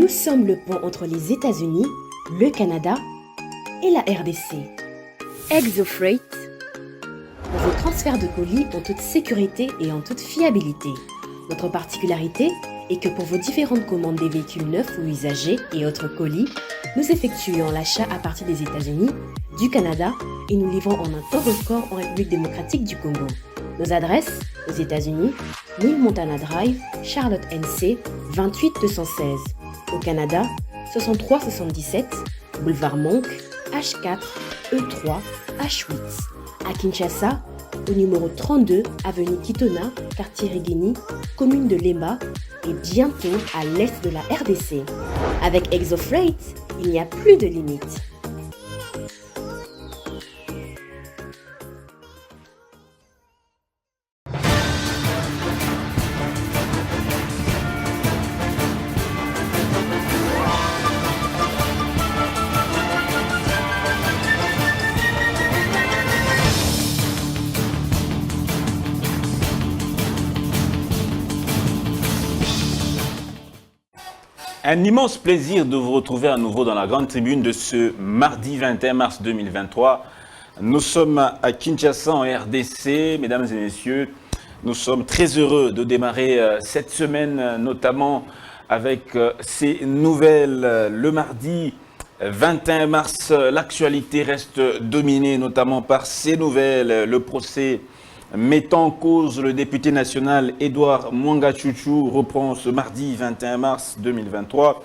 Nous sommes le pont entre les États-Unis, le Canada et la RDC. ExoFreight, pour vos transferts de colis en toute sécurité et en toute fiabilité. Notre particularité est que pour vos différentes commandes des véhicules neufs ou usagés et autres colis, nous effectuons l'achat à partir des États-Unis, du Canada et nous livrons en un temps record en République démocratique du Congo. Nos adresses, aux États-Unis, 1000 Montana Drive, Charlotte NC, 28216. Au Canada, 6377, Boulevard Monk, H4, E3, H8. À Kinshasa, au numéro 32, avenue Kitona, quartier Rigini, commune de Lemba, et bientôt à l'est de la RDC. Avec ExoFreight, il n'y a plus de limites. Un immense plaisir de vous retrouver à nouveau dans la grande tribune de ce mardi 21 mars 2023. Nous sommes à Kinshasa en RDC, mesdames et messieurs. Nous sommes très heureux de démarrer cette semaine, notamment avec ces nouvelles. Le mardi 21 mars, l'actualité reste dominée notamment par ces nouvelles. Le procès mettant en cause le député national Edouard Mwanga Chouchou reprend ce mardi 21 mars 2023.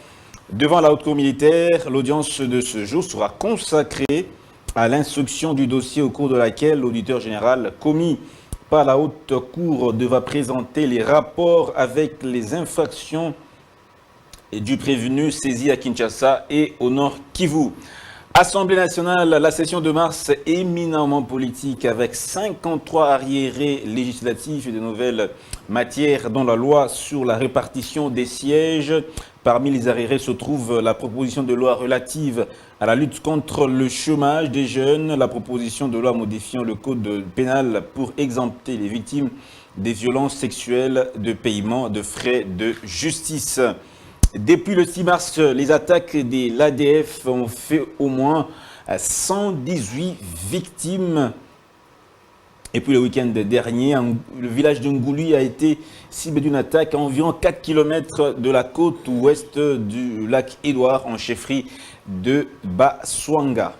Devant la haute cour militaire, l'audience de ce jour sera consacrée à l'instruction du dossier au cours de laquelle l'auditeur général commis par la haute cour devra présenter les rapports avec les infractions du prévenu saisi à Kinshasa et au Nord Kivu. Assemblée nationale, la session de mars éminemment politique avec 53 arriérés législatifs et de nouvelles matières dans la loi sur la répartition des sièges. Parmi les arriérés se trouve la proposition de loi relative à la lutte contre le chômage des jeunes, la proposition de loi modifiant le code pénal pour exempter les victimes des violences sexuelles de paiement de frais de justice. Depuis le 6 mars, les attaques de l'ADF ont fait au moins 118 victimes. Et puis le week-end dernier, le village de Ngouli a été ciblé d'une attaque à environ 4 km de la côte ouest du lac Édouard, en chefferie de Baswanga.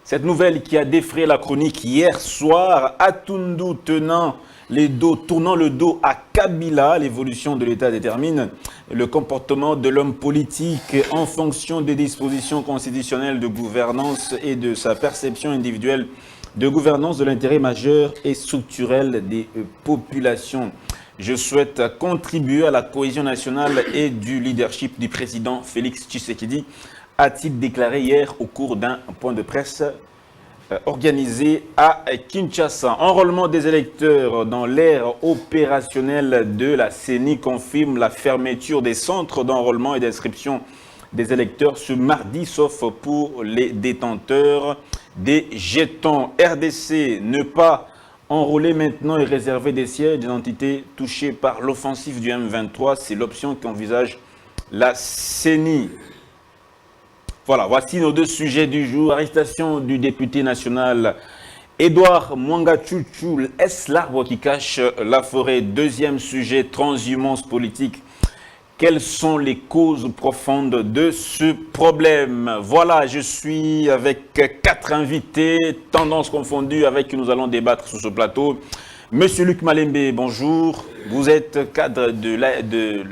Cette nouvelle qui a défrayé la chronique hier soir, Atundu tournant le dos à Kabila, l'évolution de l'État détermine le comportement de l'homme politique en fonction des dispositions constitutionnelles de gouvernance et de sa perception individuelle de gouvernance de l'intérêt majeur et structurel des populations. Je souhaite contribuer à la cohésion nationale et du leadership du président Félix Tshisekedi, a-t-il déclaré hier au cours d'un point de presse organisé à Kinshasa. Enrôlement des électeurs dans l'ère opérationnelle de la CENI confirme la fermeture des centres d'enrôlement et d'inscription des électeurs ce mardi, sauf pour les détenteurs des jetons. RDC, ne pas enrôler maintenant et réserver des sièges des entités touchées par l'offensive du M23, c'est l'option qu'envisage la CENI. Voilà, voici nos deux sujets du jour. Arrestation du député national Edouard Mwanga Chouchou. Est-ce l'arbre qui cache la forêt? Deuxième sujet, transhumance politique. Quelles sont les causes profondes de ce problème? Voilà, je suis avec 4 invités, tendances confondues, avec qui nous allons débattre sur ce plateau. Monsieur Luc Malembe, bonjour. Vous êtes cadre de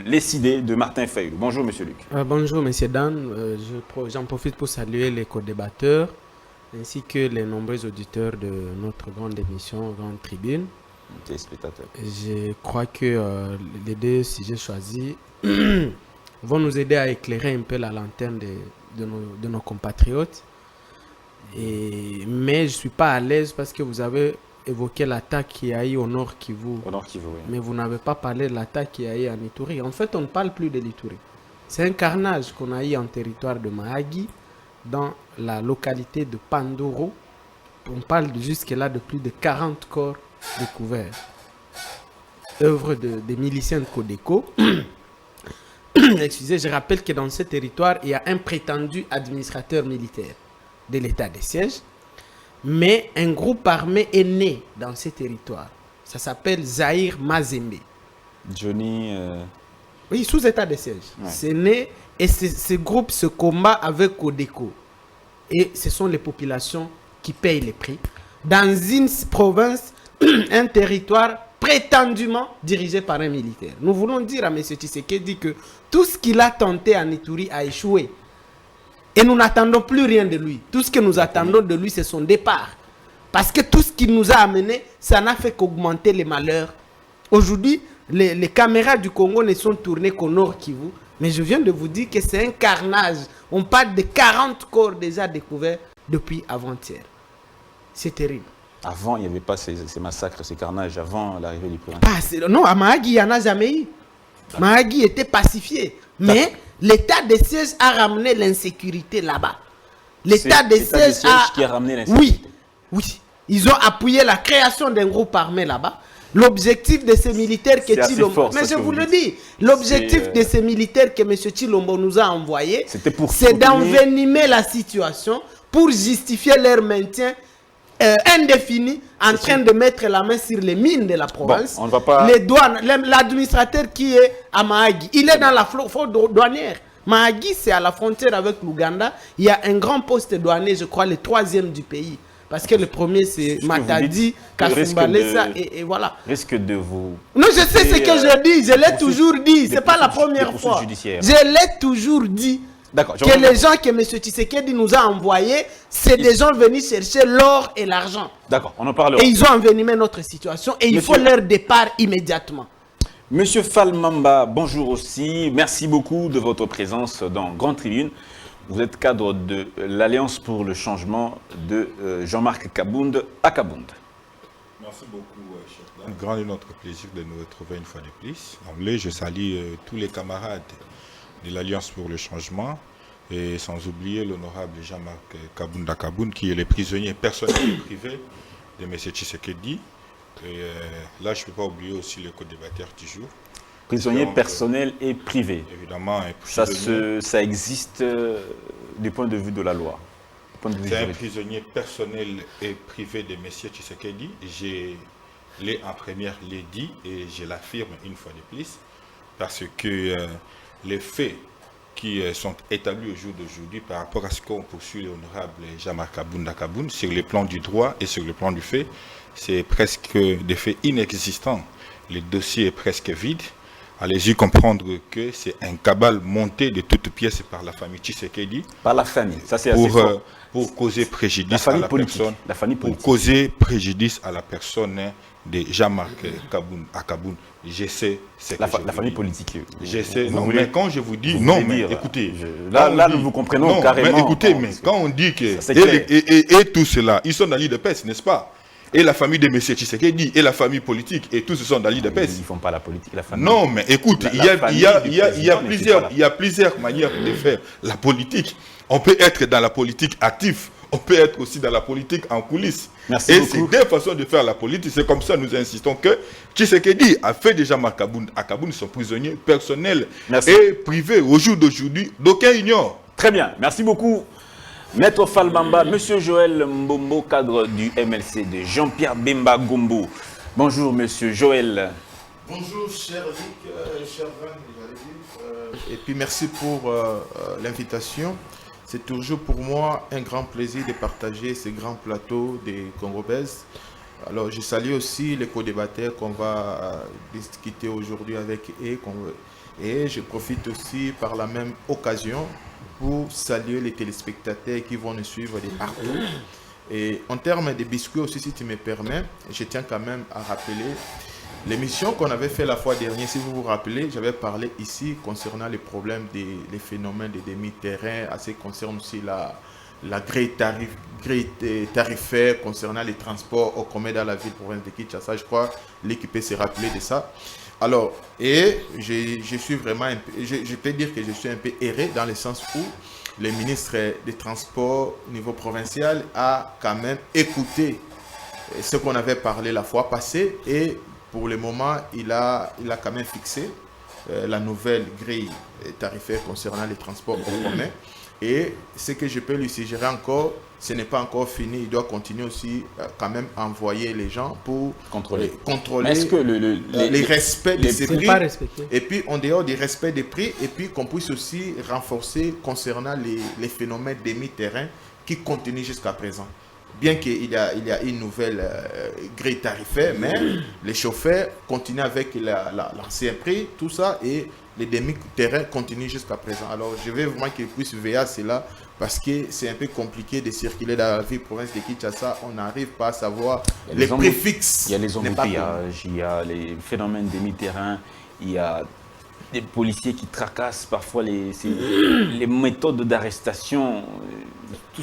l'ESID de Martin Fayulu. Bonjour, monsieur Luc. Bonjour, monsieur Dan. J'en profite pour saluer les co-débatteurs ainsi que les nombreux auditeurs de notre grande émission, Grande Tribune. Téléspectateurs. Je crois que les deux sujets choisis vont nous aider à éclairer un peu la lanterne de nos compatriotes. Mais je ne suis pas à l'aise parce que vous avez évoqué l'attaque qui a eu au Nord Kivu. Au Nord Kivu, oui. Mais vous n'avez pas parlé de l'attaque qui a eu en Ituri. En fait, on ne parle plus de l'Ituri. C'est un carnage qu'on a eu en territoire de Mahagi, dans la localité de Pandoro. On parle jusque-là de plus de 40 corps découverts. Œuvre des miliciens de Codeco. excusez, je rappelle que dans ce territoire, il y a un prétendu administrateur militaire de l'état des sièges, mais un groupe armé est né dans ce territoire. Ça s'appelle Zahir Mazembe. Johnny... Oui, sous état de siège. Ouais. C'est né et ce groupe se combat avec Codeco. Et ce sont les populations qui payent les prix. Dans une province, un territoire prétendument dirigé par un militaire. Nous voulons dire à M. Tshisekedi que tout ce qu'il a tenté à Ituri a échoué. Et nous n'attendons plus rien de lui. Tout ce que nous attendons de lui, c'est son départ. Parce que tout ce qu'il nous a amené, ça n'a fait qu'augmenter les malheurs. Aujourd'hui, les caméras du Congo ne sont tournées qu'au nord Kivu. Mais je viens de vous dire que c'est un carnage. On parle de 40 corps déjà découverts depuis avant-hier. C'est terrible. Avant, il n'y avait pas ces massacres, ces carnages, avant l'arrivée du président. Non, à Mahagi, il n'y en a jamais eu. Mahagi était pacifié. Mais l'état de siège a ramené l'insécurité là-bas. L'état de siège qui a ramené l'insécurité. Oui. Ils ont appuyé la création d'un groupe armé là-bas. L'objectif de ces militaires que Tshilombo... Mais je vous le dis, l'objectif de ces militaires que M. Tshilombo nous a envoyés, c'est d'envenimer la situation pour justifier leur maintien indéfini en train de mettre la main sur les mines de la province. Bon, on ne va pas... Les douanes, l'administrateur qui est à Mahagi, il est dans la flotte douanière. Mahagi, c'est à la frontière avec l'Ouganda. Il y a un grand poste douanier, je crois, le 3e du pays. Parce que le premier, c'est Matadi, Kasumbalesa, et voilà. Risque de vous... Non, je sais ce que je dis, je l'ai toujours dit. Ce n'est pas la première fois. Je l'ai toujours dit. Que les gens que M. Tshisekedi nous a envoyés, c'est des gens venus chercher l'or et l'argent. D'accord, on en parlera. Et ils ont envenimé notre situation et il faut leur départ immédiatement. Monsieur Falmamba, bonjour aussi. Merci beaucoup de votre présence dans Grande Tribune. Vous êtes cadre de l'Alliance pour le changement de Jean-Marc Kabound à Kabound. Merci beaucoup, cher. Grand est notre plaisir de nous retrouver une fois de plus. D'emblée, je salue tous les camarades de l'Alliance pour le changement et sans oublier l'honorable Jean-Marc Kabound à Kabound qui est le prisonnier personnel et privé de M. Tshisekedi. Et là, je ne peux pas oublier aussi le co-débatteur du jour. Prisonnier personnel et privé. Évidemment. Ça existe du point de vue de la loi. C'est un prisonnier personnel et privé de M. Tshisekedi. Je l'ai en première l'ai dit et je l'affirme une fois de plus. Parce que les faits qui sont établis au jour d'aujourd'hui par rapport à ce qu'on poursuit l'honorable Jean-Marc Kabound à Kabound sur le plan du droit et sur le plan du fait, c'est presque des faits inexistants. Le dossier est presque vide. Allez-y comprendre que c'est un cabale monté de toutes pièces par la famille Tshisekedi. Par la famille, ça c'est assez fort. Pour causer préjudice à la personne. La famille politique. Pour causer préjudice à la personne de Jean-Marc Kabound à Kabound. Je sais ce que la famille politique. Je sais. Non, mais quand je vous dis non, mais écoutez. Là, nous vous comprenons carrément. Mais écoutez, mais quand on dit que et tout cela, ils sont dans l'IDPS, n'est-ce pas? Et la famille de M. Tshisekedi et la famille politique, et tous ce sont dans l'IDPS. Ils ne font pas la politique, la famille. Non, mais écoute, il y a plusieurs manières de faire la politique. On peut être dans la politique active, on peut être aussi dans la politique en coulisses. Merci beaucoup. C'est deux façons de faire la politique. C'est comme ça nous insistons que Tshisekedi a fait déjà Kabound à Kabound, son prisonnier personnel et privé au jour d'aujourd'hui, d'aucun ignore. Très bien, merci beaucoup. Maître Falmamba, Monsieur Joël Mbombo, cadre du MLC de Jean-Pierre Bemba Gombo. Bonjour Monsieur Joël. Bonjour cher Vic, cher Van, et puis merci pour l'invitation. C'est toujours pour moi un grand plaisir de partager ce grand plateau des Congobaises. Alors je salue aussi les co-débatteurs qu'on va discuter aujourd'hui avec eux. Et je profite aussi par la même occasion pour saluer les téléspectateurs qui vont nous suivre de partout. Et en termes de biscuits aussi, si tu me permets, je tiens quand même à rappeler l'émission qu'on avait fait la fois dernière. Si vous vous rappelez, j'avais parlé ici concernant les problèmes des phénomènes de demi-terrain, assez concerne aussi la grille tarifaire concernant les transports au commun dans la ville province de Kinshasa. Je crois l'équipe s'est rappelé de ça. Alors, et je suis vraiment, je peux dire que je suis un peu erré dans le sens où le ministre des Transports au niveau provincial a quand même écouté ce qu'on avait parlé la fois passée et pour le moment, il a quand même fixé la nouvelle grille tarifaire concernant les transports en commun. Et ce que je peux lui suggérer encore, ce n'est pas encore fini. Il doit continuer aussi quand même à envoyer les gens pour contrôler est-ce que les respects de ces prix. Pas respecté. Et puis, en dehors des respects des prix, et puis qu'on puisse aussi renforcer concernant les phénomènes demi-terrain qui continuent jusqu'à présent. Bien qu'il y a une nouvelle grille tarifaire, mais les chauffeurs continuent avec l'ancien prix, tout ça, et les demi-terrains continuent jusqu'à présent. Alors, je vais vraiment qu'ils puissent veiller à cela, parce que c'est un peu compliqué de circuler dans la ville province de Kinshasa. On n'arrive pas à savoir les prix fixes. Il y a les embouteillages, il y a les phénomènes demi-terrain, il y a des policiers qui tracassent parfois les méthodes d'arrestation, tout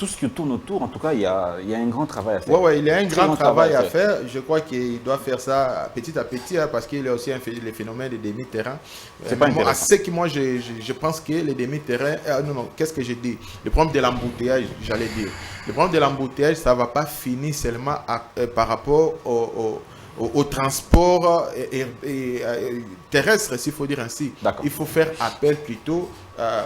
ce qui tourne autour. En tout cas, il y a un grand travail à faire. Oui, il y a un grand travail à faire. Je crois qu'il doit faire ça petit à petit, parce qu'il y a aussi les phénomènes des demi-terrains. C'est pas intéressant. À ce que moi, je pense que les demi-terrains... non, qu'est-ce que j'ai dit? Le problème de l'embouteillage, j'allais dire. Le problème de l'embouteillage, ça ne va pas finir seulement par rapport au transport terrestre, s'il faut dire ainsi. Il faut faire appel plutôt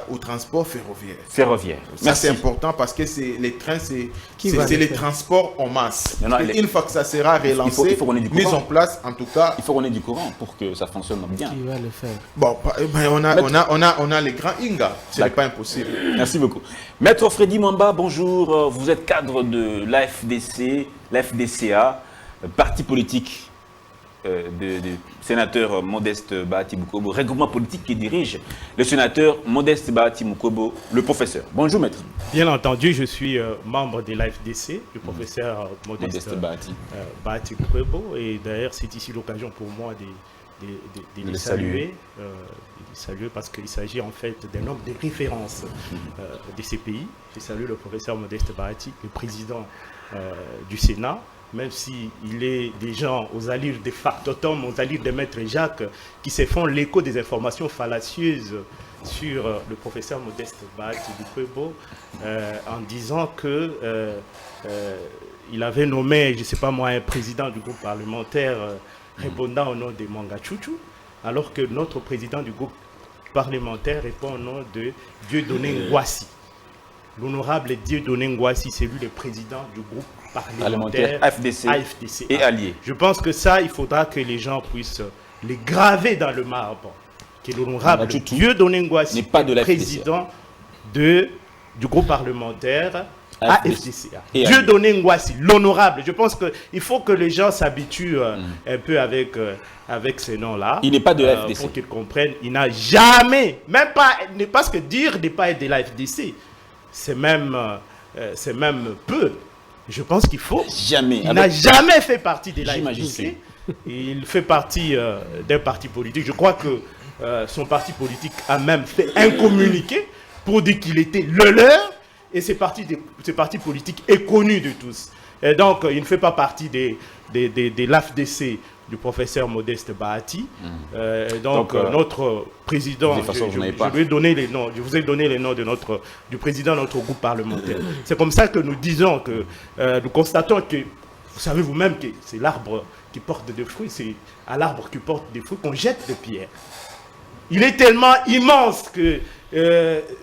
au transport ferroviaire. Ça, c'est important, parce que les trains, c'est les transports en masse. Une fois que ça sera relancé, il faut qu'on ait du mis courant. en place, en tout cas... Il faut qu'on ait du courant pour que ça fonctionne bien. Qui va le faire? Bon, on a les grands Inga. Ce n'est pas impossible. Merci beaucoup. Maître Freddy Mwamba, bonjour. Vous êtes cadre de l'AFDCA, parti politique du sénateur Modeste Bahati Mukobo, regroupement politique qui dirige le sénateur Modeste Bahati Mukobo, le professeur. Bonjour maître. Bien entendu, je suis membre de l'AFDC, le professeur Modeste Bahati Mukobo, et d'ailleurs c'est ici l'occasion pour moi de les saluer, parce qu'il s'agit en fait d'un homme de référence de ces pays. Je salue le professeur Modeste Bahati, le président du Sénat, même s'il est des gens aux allures de factotums, aux allures de Maître Jacques, qui se font l'écho des informations fallacieuses sur le professeur Modeste Bahati Mukobo, en disant que il avait nommé, je ne sais pas moi, un président du groupe parlementaire répondant au nom de Manga Chouchou, alors que notre président du groupe parlementaire répond au nom de Dieudonné Ngwassi. L'honorable Dieudonné Ngwassi, c'est lui le président du groupe parlementaire AFDC et alliés. Je pense que ça, il faudra que les gens puissent les graver dans le marbre. Que l'honorable Dieudonné Ngwassi n'est pas le président du groupe parlementaire AFDCA. Dieudonné Ngwassi, l'honorable. Je pense qu'il faut que les gens s'habituent un peu avec ces noms-là. Il n'est pas de l'AFDC. Pour qu'ils comprennent, il n'a jamais, même pas, parce que dire n'est pas être de l'AFDC, c'est même peu. Je pense qu'il faut. Jamais. Il n'a jamais fait partie de l'AFDC. Il fait partie d'un parti politique. Je crois que son parti politique a même fait un communiqué pour dire qu'il était le leur. Et ce parti politique est connu de tous. Et donc, il ne fait pas partie de l'AFDC du professeur Modeste Bahati. Donc, notre président, je vous ai donné les noms du président de notre groupe parlementaire. C'est comme ça que nous disons que nous constatons que, vous savez vous-même que c'est l'arbre qui porte des fruits, c'est à l'arbre qui porte des fruits qu'on jette des pierres. Il est tellement immense que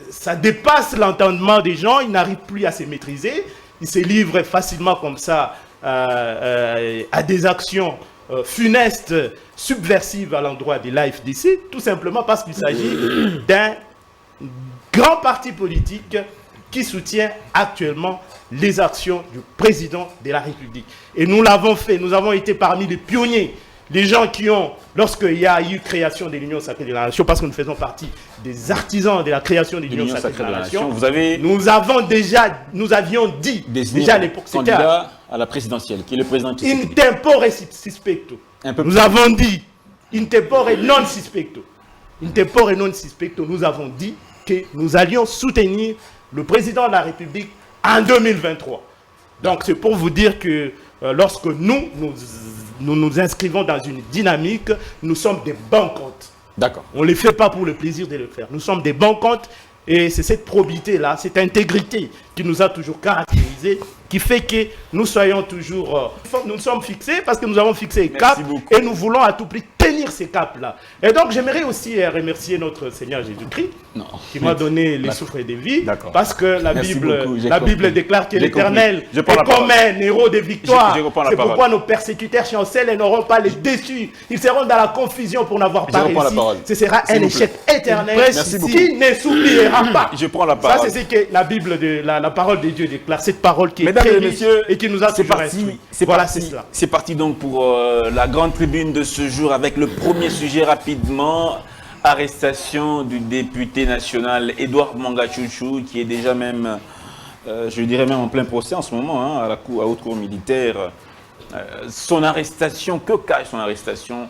ça dépasse l'entendement des gens, ils n'arrivent plus à se maîtriser, ils se livrent facilement comme ça à des actions funestes, subversives à l'endroit de l'AFDC, tout simplement parce qu'il s'agit d'un grand parti politique qui soutient actuellement les actions du président de la République. Et nous l'avons fait, nous avons été parmi les pionniers, les gens qui ont, lorsqu'il y a eu création de l'Union Sacrée de la Nation, parce que nous faisons partie des artisans de la création de l'Union Sacrée de la Nation, nous avions dit, déjà à l'époque, c'était candidat à la présidentielle, qui est le président Tshisekedi. In tempore suspecto. Nous avons dit, in tempore non suspecto. In tempore non suspecto, nous avons dit que nous allions soutenir le président de la République en 2023. Donc c'est pour vous dire que lorsque nous nous inscrivons dans une dynamique, nous sommes des bons comptes. D'accord. On ne les fait pas pour le plaisir de le faire. Nous sommes des bons comptes et c'est cette probité-là, cette intégrité qui nous a toujours caractérisés, qui fait que nous soyons toujours... nous sommes fixés parce que nous avons fixé un cap et nous voulons à tout prix tenir franchir ces caps-là. Et donc, j'aimerais aussi remercier notre Seigneur Jésus-Christ qui m'a donné les souffles de vie. Parce que la Bible déclare que l'Éternel est comme un héros de victoire. C'est pourquoi nos persécuteurs chancellent et n'auront pas les déçus. Ils seront dans la confusion pour n'avoir pas réussi. Ce sera un échec éternel qui ne s'oubliera pas. Je prends la parole. Ça, c'est ce que la Bible, la parole de Dieu déclare. Cette parole qui est Mesdames très et riche messieurs, et qui nous a toujours instruits. Voilà, c'est cela. C'est parti donc pour la grande tribune de ce jour avec le premier sujet rapidement. Arrestation du député national Edouard Mwanga-Chouchou qui est déjà même, je dirais même en plein procès en ce moment, à la haute cour militaire. Son arrestation, que cache son arrestation?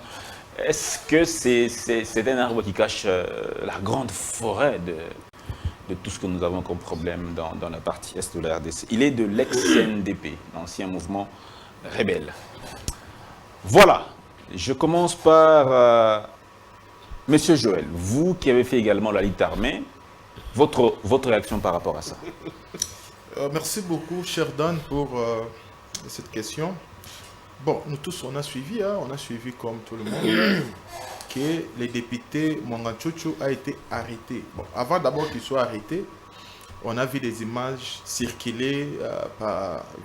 Est-ce que c'est un arbre qui cache la grande forêt de tout ce que nous avons comme problème dans la partie est de la RDC? Il est de l'ex-CNDP, l'ancien mouvement rebelle. Voilà, je commence par Monsieur Joël, vous qui avez fait également la lutte armée, votre réaction par rapport à ça? Merci beaucoup, cher Dan, pour cette question. Bon, nous tous, on a suivi comme tout le monde, que le député Mwanga-Chouchou a été arrêté. Bon, avant d'abord qu'il soit arrêté, on a vu des images circuler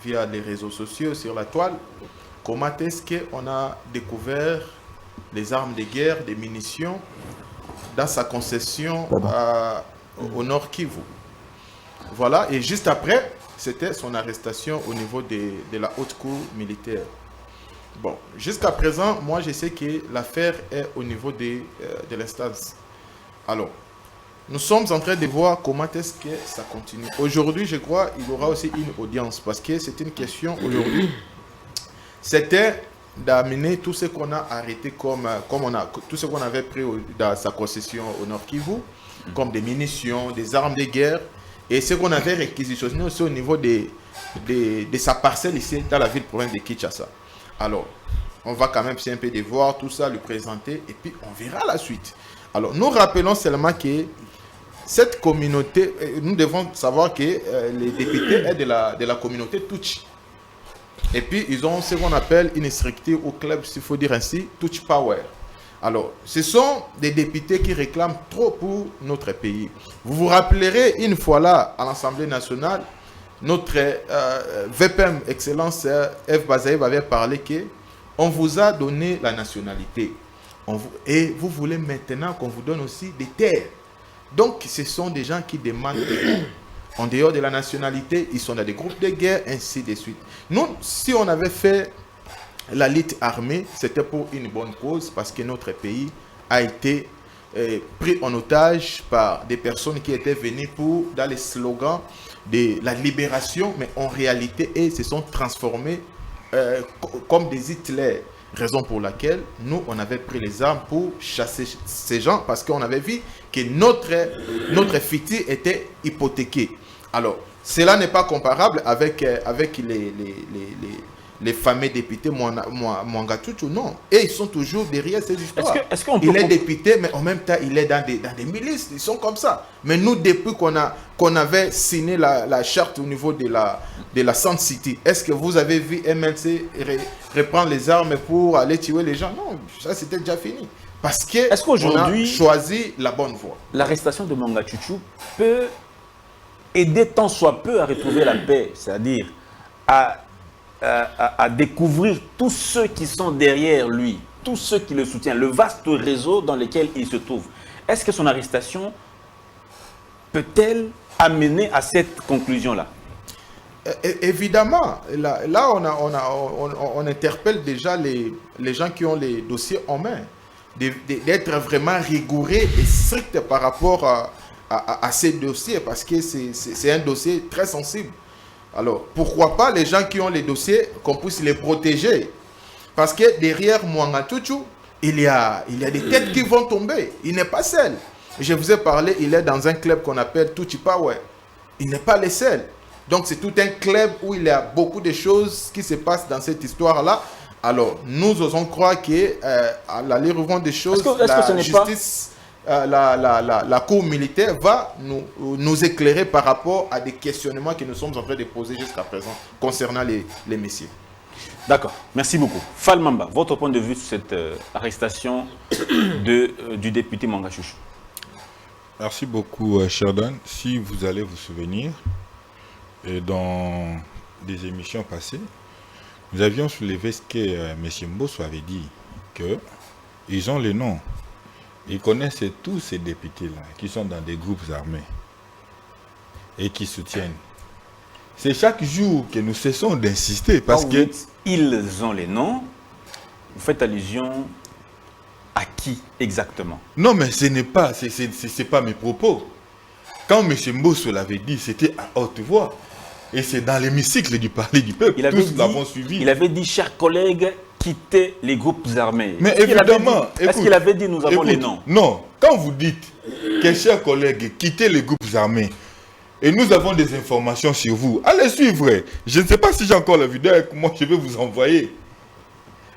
via les réseaux sociaux, sur la toile. Comment est-ce qu'on a découvert les armes de guerre, des munitions, dans sa concession au Nord Kivu. Voilà, et juste après, c'était son arrestation au niveau de la haute cour militaire. Bon, jusqu'à présent, moi je sais que l'affaire est au niveau de l'instance. Alors, nous sommes en train de voir comment est-ce que ça continue. Aujourd'hui, je crois qu'il y aura aussi une audience, parce que c'est une question aujourd'hui. C'était d'amener tout ce qu'on a arrêté tout ce qu'on avait pris dans sa concession au Nord Kivu, comme des munitions, des armes de guerre, et ce qu'on avait réquisitionné aussi au niveau de sa parcelle ici dans la ville province de Kinshasa. Alors, on va quand même un peu de voir tout ça, le présenter, et puis on verra la suite. Alors, nous rappelons seulement que cette communauté, nous devons savoir que les députés sont de la communauté Tutsi. Et puis, ils ont ce qu'on appelle une structure au club, s'il faut dire ainsi, Tutsi Power. Alors, ce sont des députés qui réclament trop pour notre pays. Vous vous rappellerez, une fois là, à l'Assemblée nationale, notre VPM Excellence F. Bazaïb avait parlé qu'on vous a donné la nationalité. Et vous voulez maintenant qu'on vous donne aussi des terres. Donc, ce sont des gens qui demandent en dehors de la nationalité, ils sont dans des groupes de guerre, ainsi de suite. Nous, si on avait fait la lutte armée, c'était pour une bonne cause, parce que notre pays a été pris en otage par des personnes qui étaient venues dans les slogans de la libération, mais en réalité, ils se sont transformés comme des Hitler. Raison pour laquelle nous, on avait pris les armes pour chasser ces gens, parce qu'on avait vu que notre futur était hypothéqué. Alors, cela n'est pas comparable avec les fameux députés Mwanga-Chouchou, non. Et ils sont toujours derrière ces histoires. Il est député, mais en même temps, il est dans des milices. Ils sont comme ça. Mais nous, depuis qu'on avait signé la charte au niveau de la Sun City, est-ce que vous avez vu MLC reprendre les armes pour aller tuer les gens? Non, ça c'était déjà fini. Parce qu'on a choisi la bonne voie. L'arrestation de Mwanga-Chouchou peut aider tant soit peu à retrouver la paix, c'est-à-dire à découvrir tous ceux qui sont derrière lui, tous ceux qui le soutiennent, le vaste réseau dans lequel il se trouve. Est-ce que son arrestation peut-elle amener à cette conclusion-là? Évidemment, là on interpelle déjà les gens qui ont les dossiers en main, d'être vraiment rigoureux et strict par rapport à ces dossiers, parce que c'est un dossier très sensible. Alors, pourquoi pas les gens qui ont les dossiers, qu'on puisse les protéger? Parce que derrière Mwanga-Chouchou, il y a des têtes qui vont tomber. Il n'est pas seul. Je vous ai parlé, il est dans un club qu'on appelle Tutsi Power. Il n'est pas le seul. Donc, c'est tout un club où il y a beaucoup de choses qui se passent dans cette histoire-là. Alors, nous osons croire qu'à l'allure des choses, la justice... La cour militaire va nous éclairer par rapport à des questionnements que nous sommes en train de poser jusqu'à présent concernant les messieurs. D'accord, merci beaucoup. Fall Mamba, votre point de vue sur cette arrestation du député Mwanga Chouchou? Merci beaucoup, Sheldon. Si vous allez vous souvenir, dans des émissions passées, nous avions soulevé ce que M. Mbosso avait dit, qu'ils ont les noms. Ils connaissent tous ces députés-là qui sont dans des groupes armés et qui soutiennent. C'est chaque jour que nous cessons d'insister parce Quand vous que... dites, ils ont les noms, vous faites allusion à qui exactement? Non, mais ce n'est pas, c'est pas mes propos. Quand M. Mbosso l'avait dit, c'était à haute voix. Et c'est dans l'hémicycle du Palais du Peuple. Tous l'avons suivi. Il avait dit, chers collègues, quittez les groupes armés. Mais évidemment, est-ce qu'il avait dit, nous avons les noms? Non, quand vous dites que, chers collègues, quittez les groupes armés, et nous avons des informations sur vous, allez suivre. Je ne sais pas si j'ai encore la vidéo avec moi, je vais vous envoyer.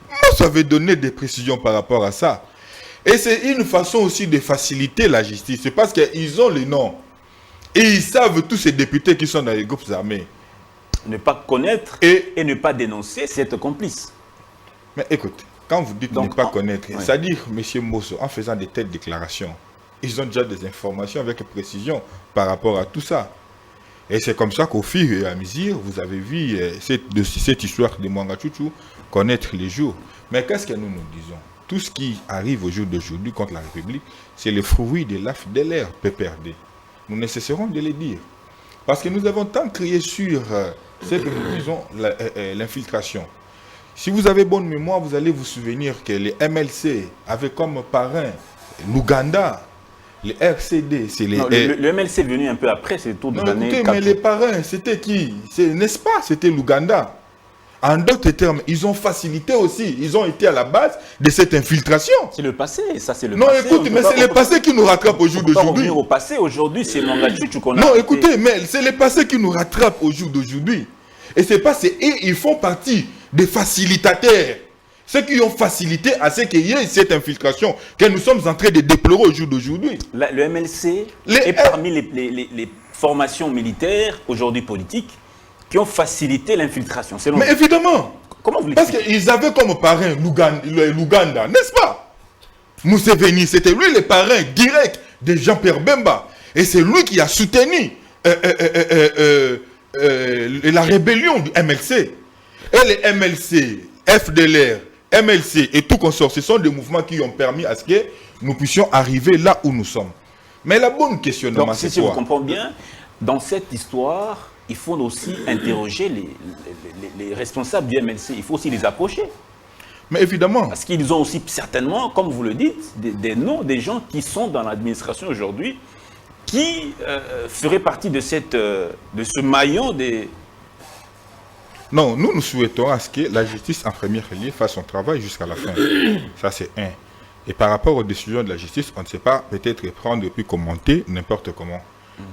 Moi, ça avait donné des précisions par rapport à ça. Et c'est une façon aussi de faciliter la justice. C'est parce qu'ils ont les noms. Et ils savent tous ces députés qui sont dans les groupes armés. Ne pas connaître et ne pas dénoncer, c'est être complice. Mais écoute, quand vous dites ne pas connaître, c'est-à-dire, M. Mbosso, en faisant de telles déclarations, ils ont déjà des informations avec précision par rapport à tout ça. Et c'est comme ça qu'au fur et à mesure, vous avez vu cette histoire de Mwanga Chouchou connaître les jours. Mais qu'est-ce que nous disons? Tout ce qui arrive au jour d'aujourd'hui contre la République, c'est le fruit de l'AFDLR, PPRD. Nous ne cesserons de le dire. Parce que nous avons tant crié sur ce que nous disons, l'infiltration. Si vous avez bonne mémoire, vous allez vous souvenir que les MLC avaient comme parrain l'Ouganda, les RCD, c'est les... Non, le MLC est venu un peu après, c'est tout de l'année 4. Mais les parrains, c'était qui? N'est-ce pas? C'était l'Ouganda. En d'autres termes, ils ont facilité aussi, ils ont été à la base de cette infiltration. C'est le passé, ça c'est le passé. Non, écoute, mais c'est le passé qui nous rattrape au jour d'aujourd'hui. Revenir au passé, aujourd'hui c'est Mwanga Chouchou qu'on a... Non, écoutez, mais c'est le passé qui nous rattrape au jour d'aujourd'hui. Et c'est pas, ils font partie des facilitateurs. Ceux qui ont facilité à ce qu'il y ait cette infiltration que nous sommes en train de déplorer au jour d'aujourd'hui. Le MLC est parmi les formations militaires, aujourd'hui politiques, qui ont facilité l'infiltration. Mais évidemment. Comment vous l'expliquez? Parce qu'ils avaient comme parrain l'Ouganda, n'est-ce pas? Museveni, c'était lui le parrain direct de Jean-Pierre Bemba. Et c'est lui qui a soutenu la rébellion du MLC. Et les MLC, FDLR, MLC et tout consort, ce sont des mouvements qui ont permis à ce que nous puissions arriver là où nous sommes. Mais la bonne question, donc, si je comprends bien, dans cette histoire, il faut aussi interroger les responsables du MLC. Il faut aussi les approcher. Mais évidemment. Parce qu'ils ont aussi certainement, comme vous le dites, des noms des gens qui sont dans l'administration aujourd'hui, qui feraient partie de ce maillon des... Non, nous souhaitons à ce que la justice en première ligne fasse son travail jusqu'à la fin. Ça, c'est un. Et par rapport aux décisions de la justice, on ne sait pas peut-être prendre et puis commenter n'importe comment.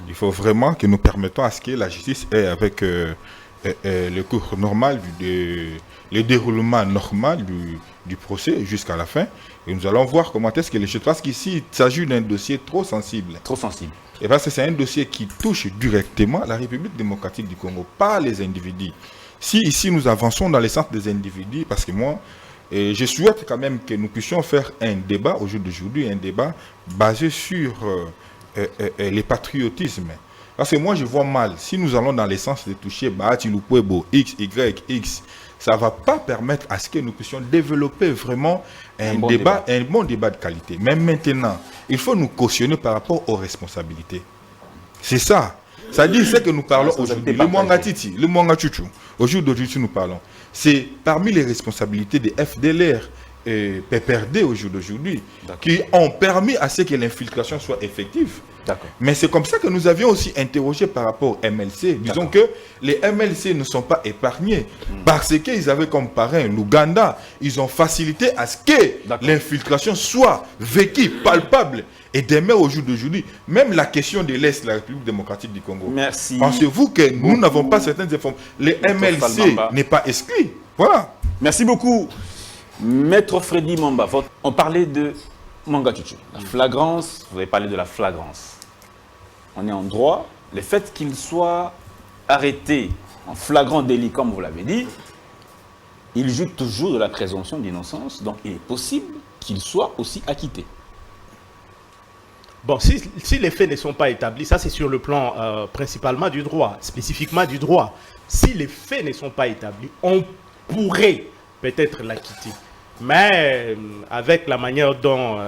Il faut vraiment que nous permettons à ce que la justice ait avec le cours normal, le déroulement normal du procès jusqu'à la fin. Et nous allons voir comment est-ce que les choses... Parce qu'ici, il s'agit d'un dossier trop sensible. Trop sensible. Et parce que c'est un dossier qui touche directement la République démocratique du Congo, pas les individus. Si ici nous avançons dans les sens des individus, parce que moi, je souhaite quand même que nous puissions faire un débat au jour d'aujourd'hui, un débat basé sur les patriotismes. Parce que moi je vois mal, si nous allons dans les sens de toucher Bahati Lukwebo, X, Y, X, ça ne va pas permettre à ce que nous puissions développer vraiment un bon débat de qualité. Mais maintenant, il faut nous cautionner par rapport aux responsabilités. C'est ça. C'est-à-dire ce que nous parlons aujourd'hui, le Mwanga Titi, le Mwanga Chouchou, au jour d'aujourd'hui nous parlons, c'est parmi les responsabilités des FDLR et PPRD au jour d'aujourd'hui qui ont permis à ce que l'infiltration soit effective. Mais c'est comme ça que nous avions aussi interrogé par rapport au MLC. Disons que les MLC ne sont pas épargnés parce qu'ils avaient comme parrain l'Ouganda. Ils ont facilité à ce que l'infiltration soit vécue, palpable. Et demain, au jour d'aujourd'hui, même la question de l'Est, la République démocratique du Congo. Merci. Pensez-vous que nous n'avons pas certaines informations? Les MLC n'est pas exclu. Voilà. Merci beaucoup. Maître Freddy Mamba, on parlait de Mwanga Chouchou. La flagrance, vous avez parlé de la flagrance. On est en droit. Le fait qu'il soit arrêté en flagrant délit, comme vous l'avez dit, il joue toujours de la présomption d'innocence, donc il est possible qu'il soit aussi acquitté. Bon, si les faits ne sont pas établis, ça c'est sur le plan principalement du droit, spécifiquement du droit. Si les faits ne sont pas établis, on pourrait peut-être l'acquitter. Mais avec la manière dont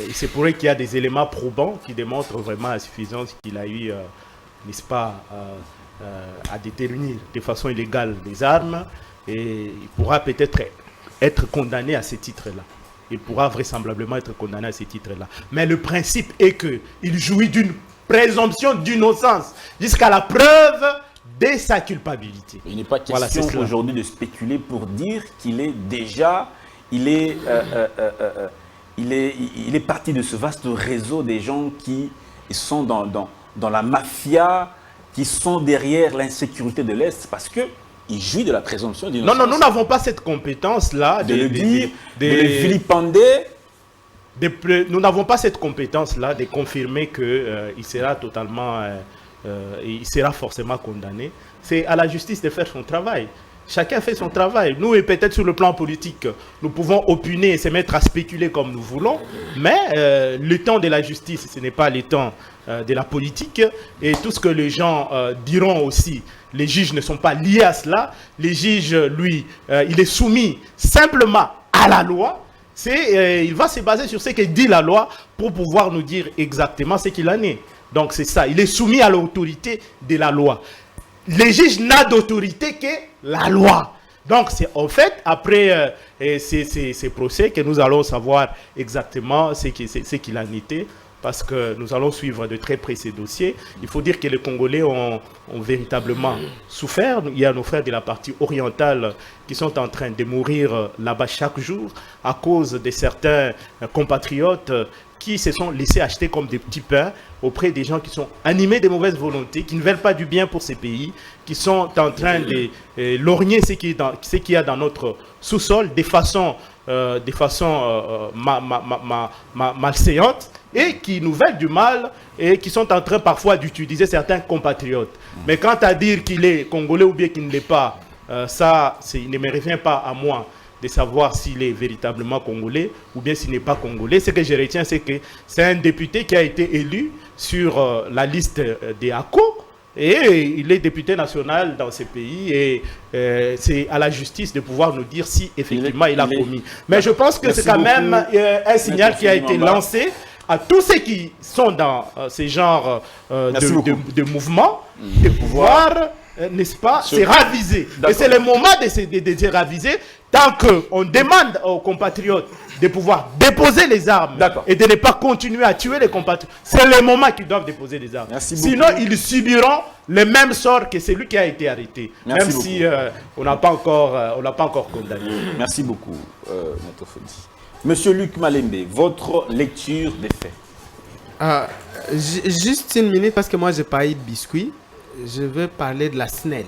il se pourrait qu'il y a des éléments probants qui démontrent vraiment la suffisance qu'il a eu, n'est-ce pas, à détenir de façon illégale des armes, et il pourra peut-être être condamné à ce titre-là. Il pourra vraisemblablement être condamné à ce titre-là. Mais le principe est qu'il jouit d'une présomption d'innocence jusqu'à la preuve de sa culpabilité. Il n'est pas question aujourd'hui de spéculer pour dire qu'il est déjà... Il est parti de ce vaste réseau des gens qui sont dans la mafia, qui sont derrière l'insécurité de l'Est, parce qu'il jouit de la présomption d'innocence. Non, nous n'avons pas cette compétence-là de le vilipender. Nous n'avons pas cette compétence-là de confirmer qu'il sera totalement, il sera forcément condamné. C'est à la justice de faire son travail. Chacun fait son travail. Nous, et peut-être sur le plan politique, nous pouvons opiner et se mettre à spéculer comme nous voulons, mais le temps de la justice, ce n'est pas le temps de la politique. Et tout ce que les gens diront aussi, les juges ne sont pas liés à cela. Les juges, lui, il est soumis simplement à la loi. Il va se baser sur ce que dit la loi pour pouvoir nous dire exactement ce qu'il en est. Donc c'est ça, il est soumis à l'autorité de la loi. Les juges n'ont d'autorité que la loi. Donc, c'est en fait, après ces procès, que nous allons savoir exactement ce qu'il en était, parce que nous allons suivre de très près ces dossiers. Il faut dire que les Congolais ont véritablement souffert. Il y a nos frères de la partie orientale qui sont en train de mourir là-bas chaque jour à cause de certains compatriotes qui se sont laissés acheter comme des petits pains auprès des gens qui sont animés de mauvaise volonté, qui ne veulent pas du bien pour ces pays, qui sont en train de lorgner ce qu'il y a dans notre sous-sol de façon malséante, et qui nous veulent du mal et qui sont en train parfois d'utiliser certains compatriotes. Mais quant à dire qu'il est congolais ou bien qu'il ne l'est pas, il ne me revient pas à moi de savoir s'il est véritablement congolais ou bien s'il n'est pas congolais. Ce que je retiens, c'est que c'est un député qui a été élu sur la liste des ACO, et il est député national dans ce pays, et c'est à la justice de pouvoir nous dire si effectivement il a commis. Mais je pense que c'est quand même un signal qui a été lancé à tous ceux qui sont dans ces genres de mouvements, de pouvoir, n'est-ce pas, se raviser. Et c'est le moment de se raviser, tant qu'on demande aux compatriotes de pouvoir déposer les armes et de ne pas continuer à tuer les compatriotes. C'est le moment qu'ils doivent déposer les armes. Sinon, ils subiront le même sort que celui qui a été arrêté. Même si on n'a pas encore condamné. Merci beaucoup, Maître Fodi. Monsieur Luc Malembe, votre lecture des faits. Juste une minute, parce que moi, j'ai pas eu de biscuit. Je veux parler de la SNEL.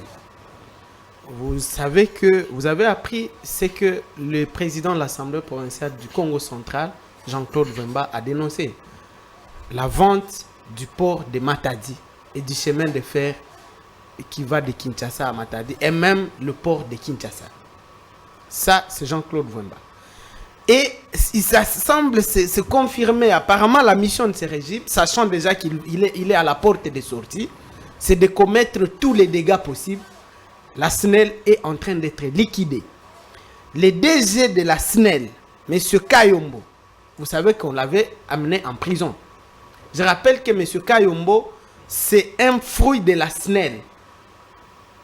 Vous savez que vous avez appris ce que le président de l'Assemblée provinciale du Congo central, Jean-Claude Vemba, a dénoncé. La vente du port de Matadi et du chemin de fer qui va de Kinshasa à Matadi, et même le port de Kinshasa. Ça, c'est Jean-Claude Vemba. Et ça semble se confirmer. Apparemment, la mission de ce régime, sachant déjà qu'il est à la porte des sorties, c'est de commettre tous les dégâts possibles. La SNEL est en train d'être liquidée. Le DG de la SNEL, M. Kayombo, vous savez qu'on l'avait amené en prison. Je rappelle que M. Kayombo, c'est un fruit de la SNEL.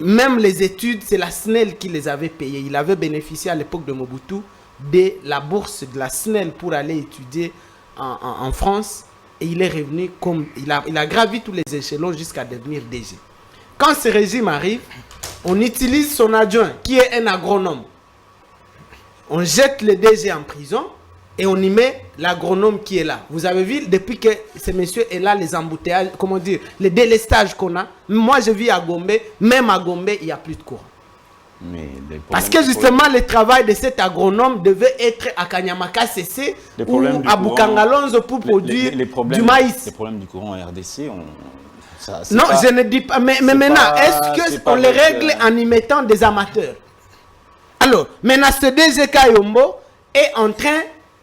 Même les études, c'est la SNEL qui les avait payées. Il avait bénéficié à l'époque de Mobutu de la bourse de la SNEL pour aller étudier en France. Et il est revenu comme... Il a gravi tous les échelons jusqu'à devenir DG. Quand ce régime arrive, on utilise son adjoint, qui est un agronome. On jette le DG en prison et on y met l'agronome qui est là. Vous avez vu, depuis que ce monsieur est là, les embouteillages, comment dire, les délestages qu'on a. Moi, je vis à Gombe. Même à Gombe, il n'y a plus de courant. Parce que justement, le travail de cet agronome devait être à Kanyamaka CC ou à Bukangalonzo pour produire du maïs. Les problèmes du courant en RDC, non, je ne dis pas. Mais maintenant, est-ce qu'on les règle en y mettant des amateurs? En Alors, maintenant, ce DG Kayombo est en train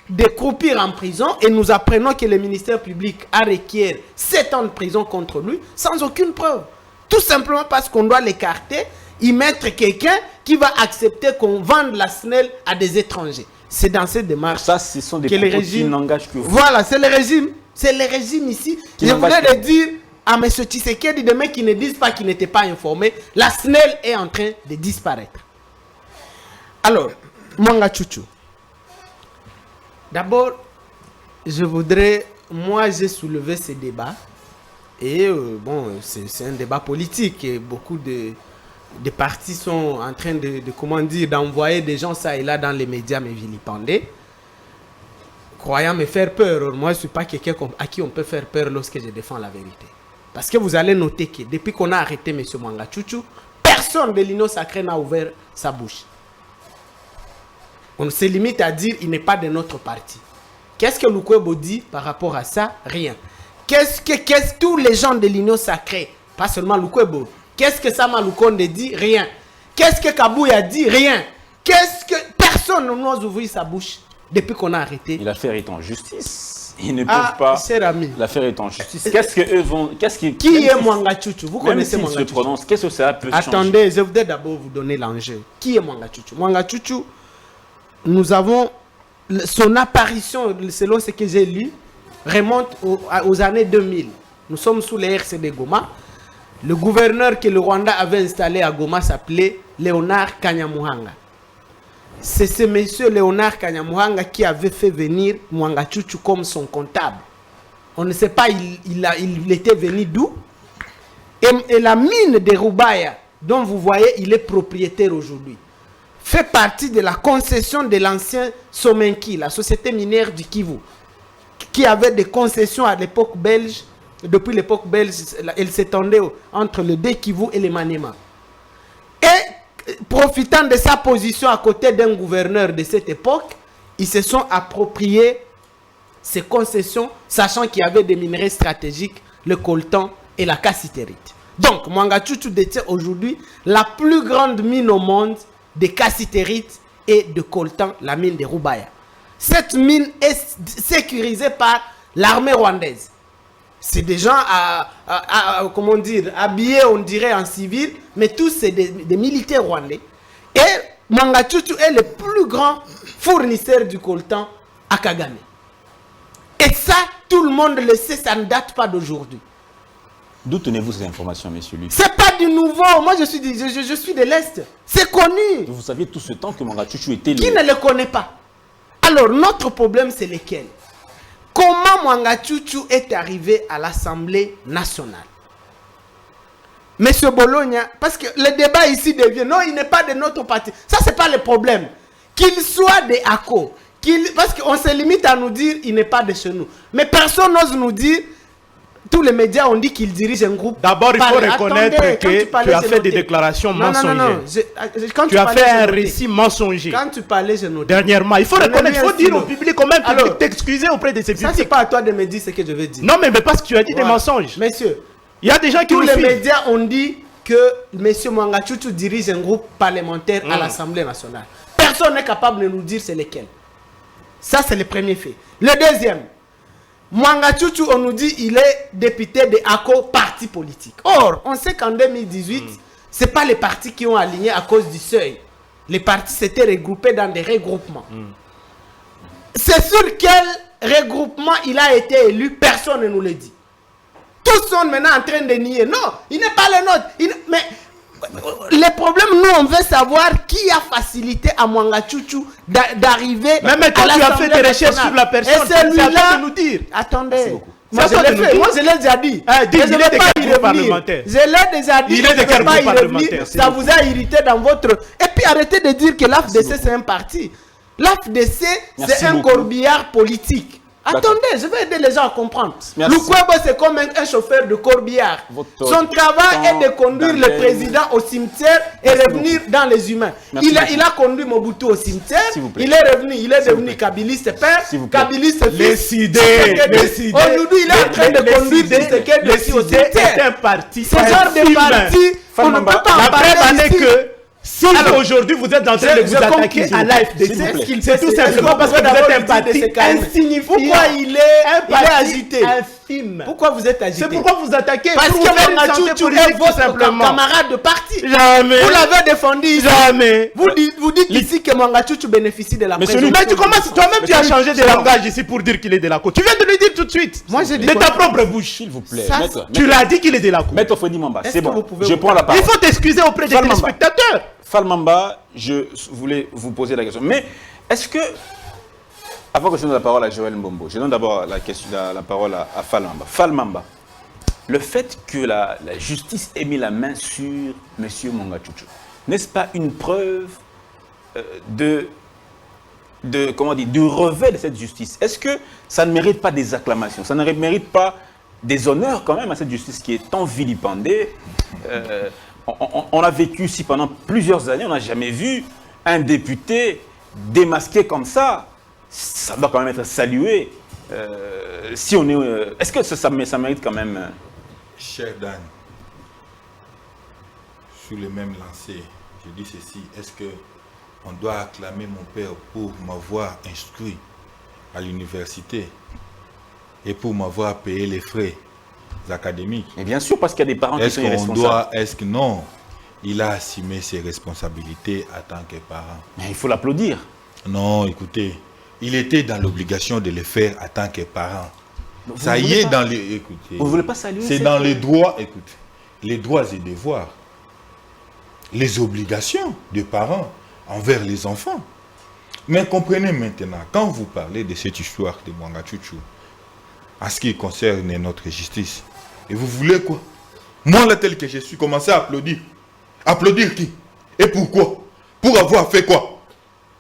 de croupir en prison et nous apprenons que le ministère public a requis 7 ans de prison contre lui sans aucune preuve. Tout simplement parce qu'on doit l'écarter, y mettre quelqu'un qui va accepter qu'on vende la SNEL à des étrangers. C'est dans cette démarche. Ça, ce sont des que le propos qui régime n'engagent que vous. Voilà, c'est le régime. C'est le régime ici. Je voulais le dire à M. Tshisekedi, des mecs qui ne disent pas qu'ils n'étaient pas informés. La SNEL est en train de disparaître. Alors, Mwanga Chouchou. D'abord, je voudrais, moi j'ai soulevé ce débat et bon, c'est un débat politique et beaucoup de partis sont en train comment dire, d'envoyer des gens ça et là dans les médias me vilipender, croyant me faire peur. Or, moi je ne suis pas quelqu'un à qui on peut faire peur lorsque je défends la vérité. Parce que vous allez noter que depuis qu'on a arrêté M. Mwanga Chouchou, personne de l'Union sacrée n'a ouvert sa bouche. On se limite à dire qu'il n'est pas de notre parti. Qu'est-ce que Lukwebo dit par rapport à ça? Rien. Qu'est-ce que tous les gens de l'Union sacrée, pas seulement Lukwebo, qu'est-ce que Sama Lukonde dit? Rien. Qu'est-ce que Kabouya dit? Rien. Qu'est-ce que personne n'ose ouvrir sa bouche depuis qu'on a arrêté? L'affaire est en justice. Ils ne peuvent pas. L'affaire est en justice. Qu'est-ce que eux vont. Qui est Mwanga Chouchou? Vous connaissez Mwanga Chouchou? Se prononce, qu'est-ce que ça peut changer? Attendez, je voudrais d'abord vous donner l'enjeu. Qui est Mwanga Chouchou? Mwanga Chouchou, nous avons son apparition, selon ce que j'ai lu, remonte aux années 2000. Nous sommes sous les RCD Goma. Le gouverneur que le Rwanda avait installé à Goma s'appelait Léonard Kanyamuhanga. C'est ce monsieur Léonard Kanyamuhanga qui avait fait venir Mwanga Chouchou comme son comptable. On ne sait pas il était venu d'où. Et la mine de Rubaya, dont vous voyez, il est propriétaire aujourd'hui, fait partie de la concession de l'ancien Somenki, la société minière du Kivu, qui avait des concessions à l'époque belge. Depuis l'époque belge, elle s'étendait entre le Kivu et le Maniema. Et profitant de sa position à côté d'un gouverneur de cette époque, ils se sont appropriés ces concessions, sachant qu'il y avait des minerais stratégiques, le coltan et la cassitérite. Donc, Mwanga Chouchou détient aujourd'hui la plus grande mine au monde de cassitérite et de coltan, la mine de Rubaya. Cette mine est sécurisée par l'armée rwandaise. C'est des gens comment dire, habillés, on dirait, en civil, mais tous c'est des militaires rwandais. Et Mwanga Chouchou est le plus grand fournisseur du coltan à Kagame. Et ça, tout le monde le sait, ça ne date pas d'aujourd'hui. D'où tenez-vous ces informations, monsieur Luc? C'est pas du nouveau. Moi, je suis de l'Est. C'est connu. Vous saviez tout ce temps que Mwanga Chouchou était Qui ne le connaît pas? Alors, notre problème, c'est lequel? Comment Mwanga Chouchou est arrivé à l'Assemblée nationale? Monsieur Bologna, parce que le débat ici devient, non, il n'est pas de notre parti. Ça, c'est pas le problème. Qu'il soit de ACO, parce qu'on se limite à nous dire, il n'est pas de chez nous. Mais personne n'ose nous dire. Tous les médias ont dit qu'il dirige un groupe. D'abord, il faut reconnaître que tu as fait des déclarations mensongères. Non. Tu as fait un récit mensonger. Quand tu parlais, je notais. Dernièrement, il faut reconnaître, il faut dire au public, quand même, t'excuser auprès de ces publics. Ça, c'est pas à toi de me dire ce que je veux dire. Non, mais parce que tu as dit des mensonges. Messieurs, il y a des gens qui tous les médias ont dit que M. Mwanga Chouchou dirige un groupe parlementaire à l'Assemblée nationale. Personne n'est capable de nous dire c'est lequel. Ça, c'est le premier fait. Le deuxième, Mwanga Chouchou, on nous dit qu'il est député de ACO, parti politique. Or, on sait qu'en 2018, ce n'est pas les partis qui ont aligné à cause du seuil. Les partis s'étaient regroupés dans des regroupements. C'est sur quel regroupement il a été élu, personne ne nous le dit. Tous sont maintenant en train de nier. Non, il n'est pas le nôtre. Mais le problème, nous, on veut savoir qui a facilité à Mwanga Chouchou d'arriver à l'Assemblée nationale. Même quand tu as fait des recherches sur la personne, c'est à toi de nous dire. Attendez. Moi, je l'ai déjà dit. Il est des groupes parlementaires. Je l'ai déjà dit. Il est des groupes parlementaires. Ça vous a irrité dans votre... Et puis arrêtez de dire que l'AFDC, c'est un parti. L'AFDC, c'est un corbillard politique. Attendez, je vais aider les gens à comprendre. Lukwebo, c'est comme un chauffeur de corbillard. Son travail est de conduire le président au cimetière et revenir dans les humains. Il a conduit Mobutu au cimetière. Il est revenu, il est devenu kabiliste père, kabiliste fils. Décidé. Aujourd'hui, il est en train de conduire Tshisekedi aussi au cimetière. C'est un parti. Ce genre de parti, on ne peut pas en parler ici. Si aujourd'hui vous êtes en train de vous attaquer à l'AFDC, c'est tout simplement parce que vous êtes un parti insignifiant. Pourquoi il est agité? Infime. Pourquoi vous êtes agité? C'est pourquoi vous attaquez. Parce que Mangachouchou est votre camarade de parti. Jamais. Vous l'avez défendu. Jamais. Vous dites ici que Mangachouchou bénéficie de la présidence. Mais tu commences, toi-même tu as changé de langage ici pour dire qu'il est de la côte. Tu viens de le dire tout de suite. Moi j'ai dit de ta propre bouche. S'il vous plaît. Tu l'as dit qu'il est de la côte. Maître Freddy Mamba, c'est bon. Je prends la parole. Il faut t'excuser auprès des téléspectateurs. Falmamba, je voulais vous poser la question. Mais est-ce que, avant que je donne la parole à Joël Mbombo, je donne d'abord la parole à Falmamba. Falmamba, le fait que la justice ait mis la main sur M. Mangachouchou, n'est-ce pas une preuve du revers de cette justice? Est-ce que ça ne mérite pas des acclamations? Ça ne mérite pas des honneurs quand même à cette justice qui est tant vilipendée? On a vécu ici pendant plusieurs années, on n'a jamais vu un député démasqué comme ça. Ça doit quand même être salué. Si on est, est-ce que ça mérite quand même... Cher Dan, sur le même lancé, je dis ceci, est-ce que on doit acclamer mon père pour m'avoir instruit à l'université et pour m'avoir payé les frais académiques? Et bien sûr, parce qu'il y a des parents qui sont irresponsables. Est-ce que non, il a assumé ses responsabilités en tant que parent? Mais il faut l'applaudir. Non, écoutez, il était dans l'obligation de le faire en tant que parent. Ça y est dans les... Écoutez, vous ne voulez pas saluer? C'est dans les droits, écoutez, les droits et devoirs, les obligations des parents envers les enfants. Mais comprenez maintenant, quand vous parlez de cette histoire de Mangachouchou, en ce qui concerne notre justice, et vous voulez quoi? Moi, là, tel que je suis, commencé à applaudir. Applaudir qui? Et pourquoi? Pour avoir fait quoi?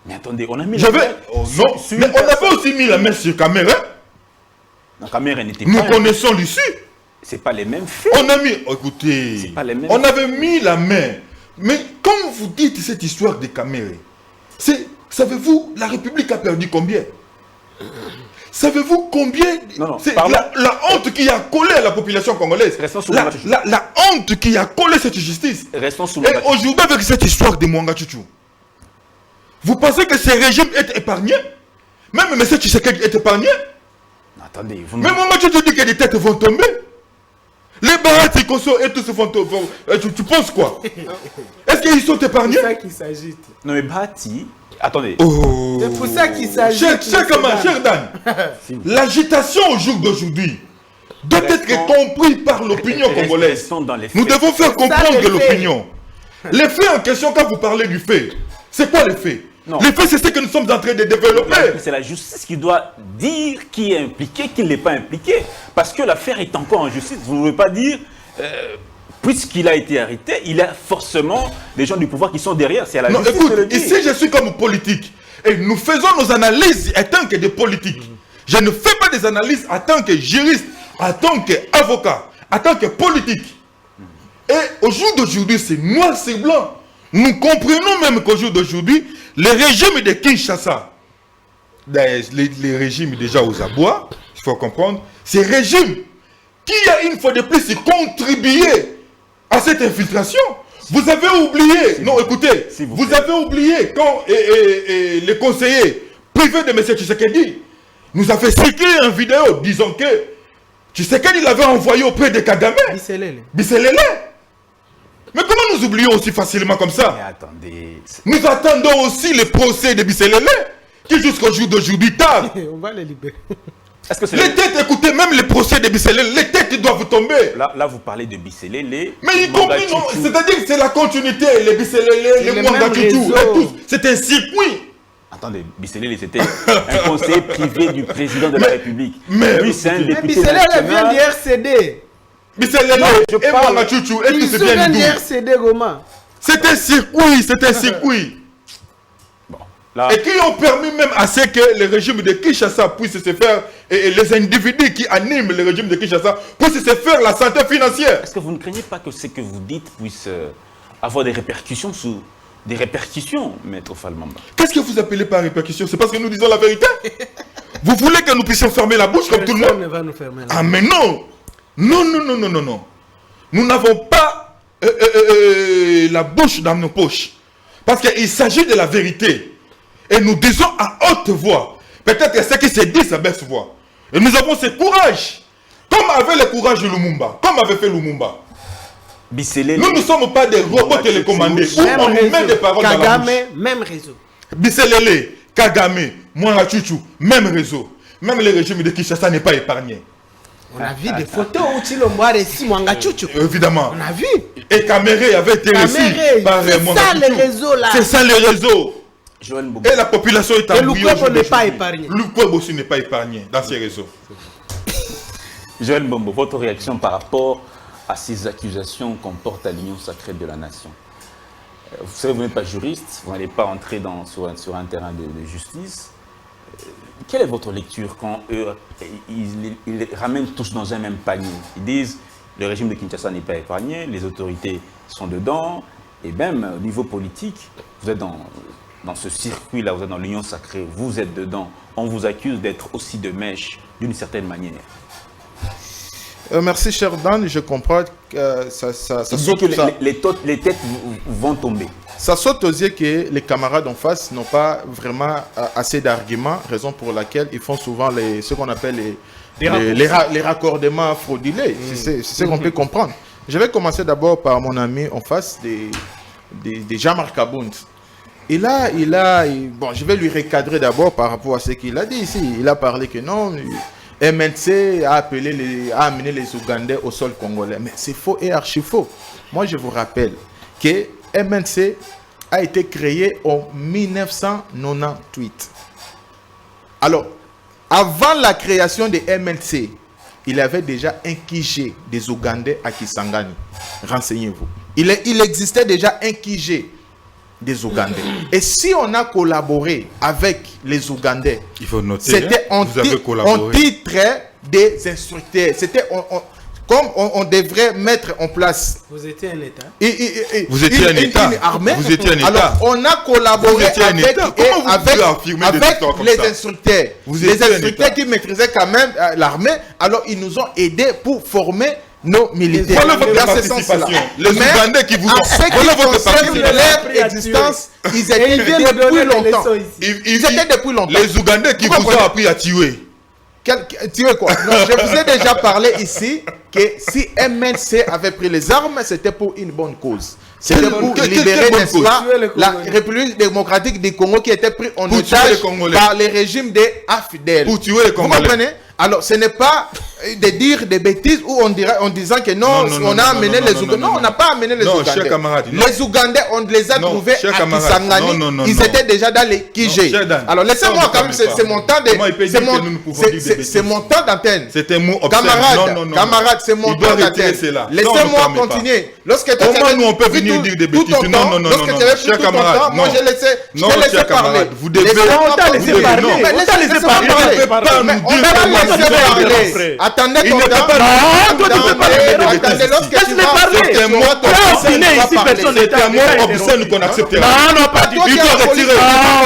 Mais attendez, on a mis la main... Oh non, mais on avait aussi mis la main sur caméra. La caméra n'était pas... Nous connaissons l'issue. C'est pas les mêmes faits. On a mis... Écoutez, c'est pas les mêmes on avait mis la main. Mais quand vous dites cette histoire des caméras, savez-vous, la République a perdu combien? Savez-vous combien? C'est la honte qui a collé à la population congolaise. La honte qui a collé cette justice. Et aujourd'hui, avec cette histoire de Mangachouchou, vous pensez que ce régime est épargné? Même M. Tshisekedi est épargné? Attendez, mais Mangachouchou dit que des têtes vont tomber. Les Bahati et tous vont tomber. Tu penses quoi? Est-ce qu'ils sont épargnés? C'est ça qu'il s'agit. Non mais Bahati... Attendez. Oh. C'est pour ça qu'il s'agit. Cher Dan, l'agitation au jour d'aujourd'hui doit être comprise par l'opinion congolaise. Nous devons faire comprendre l'opinion. Les faits en question, quand vous parlez du fait, c'est quoi les faits? Les faits, c'est ce que nous sommes en train de développer. C'est la justice qui doit dire qui est impliqué, qui ne l'est pas impliqué. Parce que l'affaire est encore en justice. Vous ne pouvez pas dire... puisqu'il a été arrêté, il y a forcément des gens du pouvoir qui sont derrière. C'est à la justice. Non, écoute, ici je suis comme politique. Et nous faisons nos analyses en tant que des politiques. Je ne fais pas des analyses en tant que juriste, en tant qu'avocat, en tant que politique. Et au jour d'aujourd'hui, c'est noir, c'est blanc. Nous comprenons même qu'au jour d'aujourd'hui, le régime de Kinshasa, les régimes déjà aux abois, il faut comprendre, ces régimes qui a une fois de plus contribué à cette infiltration. Vous avez oublié, non écoutez, vous avez oublié quand les conseillers privés de M. Tshisekedi nous a fait circuler une vidéo disant que Tshisekedi l'avait envoyé auprès de Kagame. Bisselele. Mais comment nous oublions aussi facilement comme ça? Mais attendez. Nous attendons aussi le procès de Bisselele qui jusqu'au jour d'aujourd'hui tarde. On va les libérer. Les têtes, écoutez, même les procès de Bisselele, les têtes doivent tomber. Là vous parlez de Bisselele. Mais y compris, non, c'est-à-dire que c'est la continuité, les Bisselele, les Mangachouchou, c'est un circuit. Attendez, Bisselele, c'était un conseiller privé du président de la République. Mais lui, c'est un député Bisselele vient du RCD. Bisselele et Mangachouchou, et tout c'est bien du RCD, Goma. C'est un circuit, c'est un circuit. Et qui ont permis même à ce que le régime de Kinshasa puisse se faire, et les individus qui animent le régime de Kinshasa puissent se faire la santé financière. Est-ce que vous ne craignez pas que ce que vous dites puisse avoir des répercussions sous des répercussions, Maître Falmamba? Qu'est-ce que vous appelez par répercussion? C'est parce que nous disons la vérité? Vous voulez que nous puissions fermer la bouche comme tout le monde? Ne va nous fermer la bouche. Ah mais non. Non. Nous n'avons pas la bouche dans nos poches. Parce qu'il s'agit de la vérité. Et nous disons à haute voix. Peut-être que ce qui se dit, c'est baisse voix. Et nous avons ce courage. Comme avait le courage de Lumumba. Comme avait fait Lumumba. Nous ne sommes pas des robots télécommandés. Où on nous met des paroles dans la bouche. Même réseau. Bisselele, Kagame, Mwanga Chuchu, même réseau. Même le régime de Kinshasa n'est pas épargné. On a vu des photos où Tilo Mware si Mwanga Chuchu. Évidemment. On a vu. Et Kamere avait été reçu par Mwanga Chuchu. C'est ça les réseaux là. C'est ça les réseaux. Et la population est en bouillon. Et Lukwebo n'est pas épargné. Lukwebo aussi n'est pas épargné dans ces réseaux. Joël Mbombo, votre réaction par rapport à ces accusations qu'on porte à l'Union sacrée de la nation? Vous savez, vous n'êtes pas juriste, vous n'allez pas entrer sur un terrain de justice. Quelle est votre lecture quand eux, ils ramènent tous dans un même panier? Ils disent le régime de Kinshasa n'est pas épargné, les autorités sont dedans, et même au niveau politique, vous êtes dans ce circuit-là, vous êtes dans l'Union sacrée, vous êtes dedans, on vous accuse d'être aussi de mèche d'une certaine manière. Merci, cher Dan, je comprends que ça saute que les têtes vont tomber. Ça saute aux yeux que les camarades en face n'ont pas vraiment assez d'arguments, raison pour laquelle ils font souvent ce qu'on appelle les raccordements fraudulés. C'est ce qu'on peut comprendre. Je vais commencer d'abord par mon ami en face de Jean-Marc Abound. Bon, je vais lui recadrer d'abord par rapport à ce qu'il a dit ici. Il a parlé que non, MNC a amené les Ougandais au sol congolais. Mais c'est faux et archi faux. Moi, je vous rappelle que MNC a été créé en 1998. Alors, avant la création de MNC, il y avait déjà un QG des Ougandais à Kisangani. Renseignez-vous. Il existait déjà un QG des Ougandais. Et si on a collaboré avec les Ougandais, il faut noter, c'était en titre des instructeurs. C'était comme on devrait mettre en place. Vous étiez un État. Vous étiez un État. Une armée. Vous étiez un État. Alors, on a collaboré avec les instructeurs. Les instructeurs qui maîtrisaient quand même l'armée. Alors, ils nous ont aidés pour former nos militaires. Voilà votre participation. Les Ougandais qui vous ont... Ce qui concerne leur existence, ils étaient depuis longtemps. Ils étaient depuis longtemps. Les Ougandais qui vous ont appris à tuer. Tuer quoi? Non, je vous ai déjà parlé ici que si MNC avait pris les armes, c'était pour une bonne cause. C'était pour libérer, n'est-ce pas, la République démocratique du Congo qui était prise en otage par les régimes des AFDL. Pour tuer les Congolais. Vous comprenez? Alors, ce n'est pas de dire des bêtises ou en disant que non, on a amené les Ougandais. Non, on n'a pas amené les Ougandais. Les Ougandais, on les a trouvés à Kisangani. Ils étaient déjà dans les Kijé. Alors, laissez-moi quand même, c'est mon temps de... C'est mon temps d'antenne. C'était mon camarade, c'est mon temps d'antenne. Laissez-moi continuer. Lorsque nous on peut venir dire des bêtises. Non, cher camarade. Moi, je laissé parler. Vous devez... On t'a laissé parler. On t'a laissé parler. Attendez, il ne peut pas attendez, lorsque tu vas c'était moi c'était moi obscène qu'on acceptera. Non, pas du tout. Il doit retirer.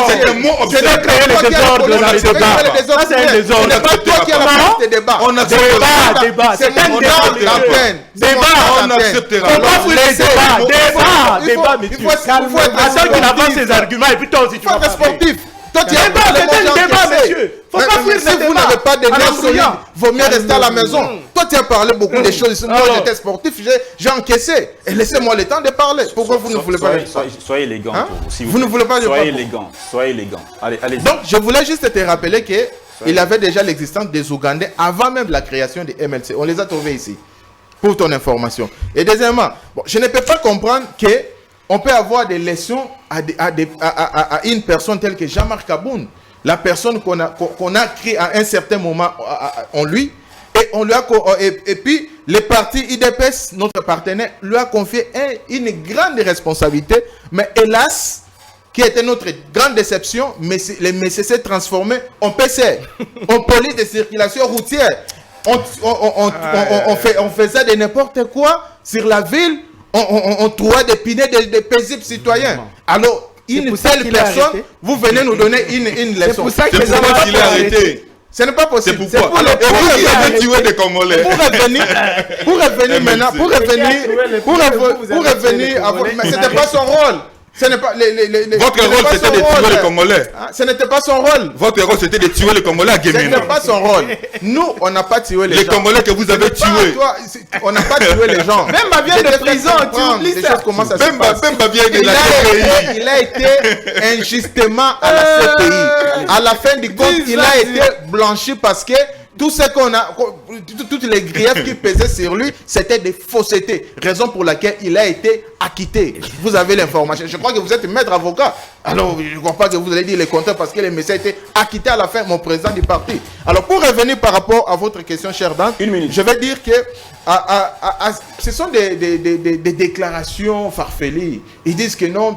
C'était moi obscène. C'est créer les désordres dans les débats. Ça, c'est un désordre. Ce n'est pas toi qui as lancé ce débat. On acceptera. Débat. C'est un débat. On acceptera. On va fouiller les débats. Débat, monsieur. Attends qu'il avance ses arguments et puis toi aussi tu vas parler. Sportif. Toi, tu as pas un débat, monsieur. Faut pas fouiller si vous n'avez pas de nerfs solides, vaut mieux rester à la maison. Toi, tu as parlé beaucoup de choses. Moi, j'étais sportif, j'ai encaissé. Et laissez-moi le temps de parler. Pourquoi vous ne voulez pas? Soyez élégant. Vous ne voulez pas? Soyez élégant. Soyez élégant. Allez. Donc, je voulais juste te rappeler qu'il y avait déjà l'existence des Ougandais avant même la création des MLC. On les a trouvés ici. Pour ton information. Et deuxièmement, je ne peux pas comprendre qu'on peut avoir des leçons à une personne telle que Jean-Marc Abound, la personne qu'on a créée à un certain moment en lui, et on lui a et puis le parti IDPS, notre partenaire, lui a confié une grande responsabilité, mais hélas, qui était notre grande déception, mais les MCC s'est transformé en PCR, en police de circulation routière. On faisait de n'importe quoi sur la ville. On trouvait des pinets des paisibles citoyens. Alors, une telle personne, vous venez nous donner une leçon. C'est pour ça qu'il est arrêté. Ce n'est pas possible. C'est pourquoi. Alors, vous avez tué des Congolais. Pour revenir maintenant, pour revenir, mais ce n'était pas son rôle. Ce n'est pas Votre rôle, c'était de tuer les Congolais. Ce n'était pas son rôle. Votre rôle, c'était de tuer les Congolais à Guémena. Ce n'était pas son rôle. Nous, on n'a pas tué les gens. Les Congolais que vous avez tués. On n'a pas tué les gens. Même ma vient de prison, tu oublies ça. Il a été injustement à la CPI. À la fin du compte, il a été blanchi parce que tout ce qu'on a, toutes les griefs qui pesaient sur lui, c'était des faussetés. Raison pour laquelle il a été acquitté. Vous avez l'information. Je crois que vous êtes maître avocat. Alors, je ne crois pas que vous allez dire les contraires parce que le monsieur a été acquitté à la fin, mon président du parti. Alors, pour revenir par rapport à votre question, cher Dan, je vais dire que ce sont des déclarations farfelues. Ils disent que non.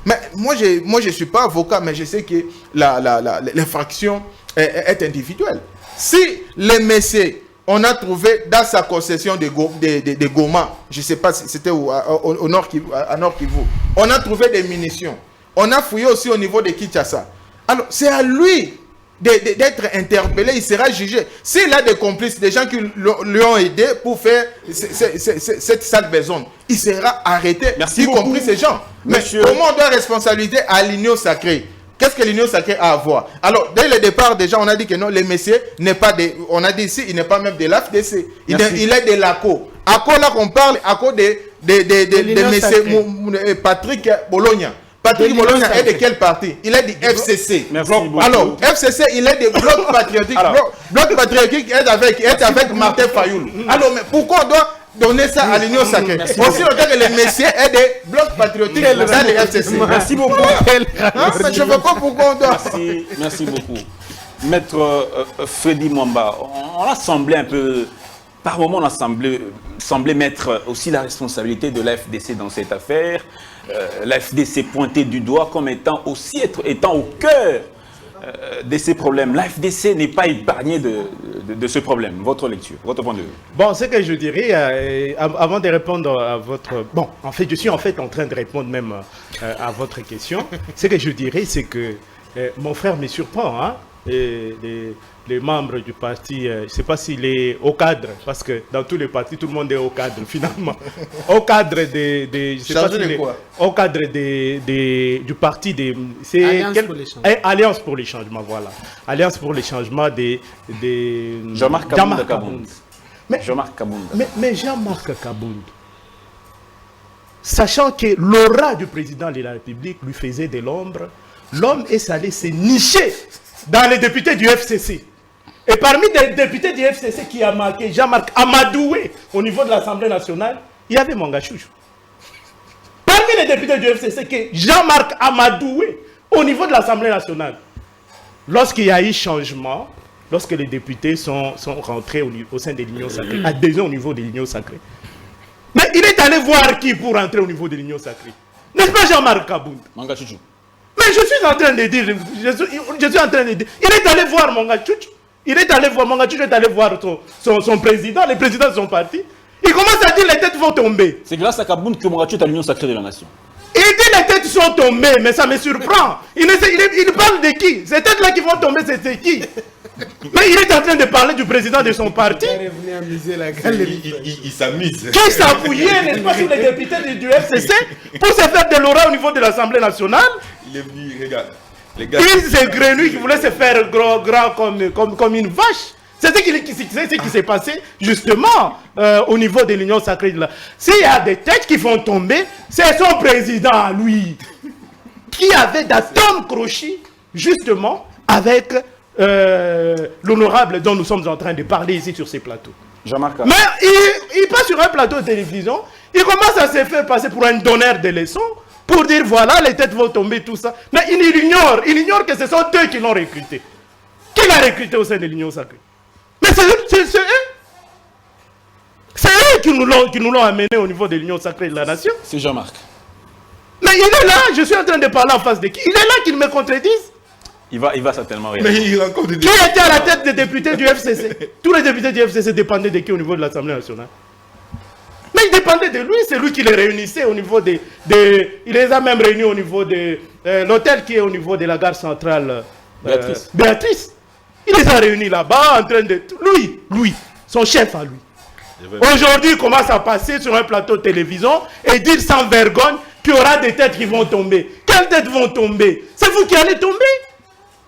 Mais moi, je ne suis pas avocat, mais je sais que l'infraction est individuelle. Si le monsieur, on a trouvé dans sa concession de Goma, je ne sais pas si c'était au nord Kivu, on a trouvé des munitions. On a fouillé aussi au niveau de Kinshasa. Alors, c'est à lui d'être interpellé, il sera jugé. S'il a des complices, des gens qui lui ont aidé pour faire cette sale besogne, il sera arrêté, y compris ces gens. Mais comment on doit responsabiliser à l'union sacrée? Qu'est-ce que l'union sacrée a à voir? Alors, dès le départ, déjà, on a dit que non, le monsieur n'est pas de... On a dit ici, il n'est pas même de l'AFDC. Il est de l'ACO. ACO, là qu'on parle, ACO de monsieur Patrick Bologna. Patrick Bologna est de quel parti? Il est du FCC. Alors, FCC, il est de Bloc Patriotique. Bloc Patriotique est avec Martin Fayoul. Alors, mais pourquoi on doit donner ça à l'union sacrée? Aussi longtemps que le messieurs est des blocs patriotiques dans les FCC. Merci beaucoup. Mais je ne vois pas pourquoi on doit... Merci beaucoup. Maître Freddy Mwamba, on a semblé un peu... Par moment, on a semblé mettre aussi la responsabilité de la FDC dans cette affaire. La FDC pointée du doigt comme étant au cœur de ces problèmes. La FDC n'est pas épargnée de ce problème. Votre lecture, votre point de vue. Bon, ce que je dirais, avant de répondre à votre... Bon, en fait, je suis en train de répondre même à votre question. Ce que je dirais, c'est que mon frère me surprend, hein, les membres du parti, je ne sais pas s'il est au cadre, parce que dans tous les partis, tout le monde est au cadre, finalement. Au cadre je sais pas s'il est au cadre du parti des... Alliance pour les changements, voilà. Alliance pour les changements des Jean-Marc Kabound. Mais Jean-Marc Kabound, sachant que l'aura du président de la République lui faisait de l'ombre, l'homme est allé se nicher dans les députés du FCC. Et parmi les députés du FCC qui a marqué Jean-Marc Amadoué au niveau de l'Assemblée nationale, il y avait Mwanga Chouchou. Parmi les députés du FCC que Jean-Marc Amadoué au niveau de l'Assemblée nationale, lorsqu'il y a eu changement, lorsque les députés sont rentrés au sein de l'Union sacrée, adhésion au niveau de l'Union sacrée. Mais il est allé voir qui pour entrer au niveau de l'Union sacrée? N'est-ce pas Jean-Marc Kabound? Mwanga Chouchou. Mais je suis en train de dire, il est allé voir Mwanga Chouchou. Il est allé voir, Mwanga Chouchou est allé voir son président, le président de son parti. Il commence à dire les têtes vont tomber. C'est grâce à Kabound que Mwanga Chouchou est à l'Union sacrée de la nation. Il dit les têtes sont tombées, mais ça me surprend. Il parle de qui? Ces têtes-là qui vont tomber, c'est qui? Mais il est en train de parler du président de son parti. Il s'amuse. Qui s'appuyait, n'est-ce pas, sur les députés du FCC pour se faire de l'aura au niveau de l'Assemblée nationale? Il est venu, regarde. Il s'est grenu, qui voulait se faire grand comme une vache. C'est ce qui s'est passé justement au niveau de l'Union sacrée. S'il y a des têtes qui vont tomber, c'est son président, lui, qui avait d'atomes crochus, justement, avec l'honorable dont nous sommes en train de parler ici sur ces plateaux. Jean-Marc. Mais il passe sur un plateau de télévision, il commence à se faire passer pour un donneur de leçons, pour dire voilà, les têtes vont tomber, tout ça. Mais il ignore que ce sont eux qui l'ont recruté. Qui l'a recruté au sein de l'Union sacrée? Mais c'est eux. C'est eux qui nous l'ont amené au niveau de l'Union sacrée de la nation. C'est Jean-Marc. Mais il est là, je suis en train de parler en face de qui? Il est là qu'il me contredise. Il va certainement réagir. Mais il a encore des... Qui était à la tête des députés du FCC? Tous les députés du FCC dépendaient de qui au niveau de l'Assemblée nationale? Mais il dépendait de lui, c'est lui qui les réunissait au niveau il les a même réunis au niveau de l'hôtel qui est au niveau de la gare centrale. Béatrice. Il les a réunis là-bas en train de... Lui, son chef à lui. Aujourd'hui, il commence à passer sur un plateau de télévision et dire sans vergogne qu'il y aura des têtes qui vont tomber. Quelles têtes vont tomber? C'est vous qui allez tomber.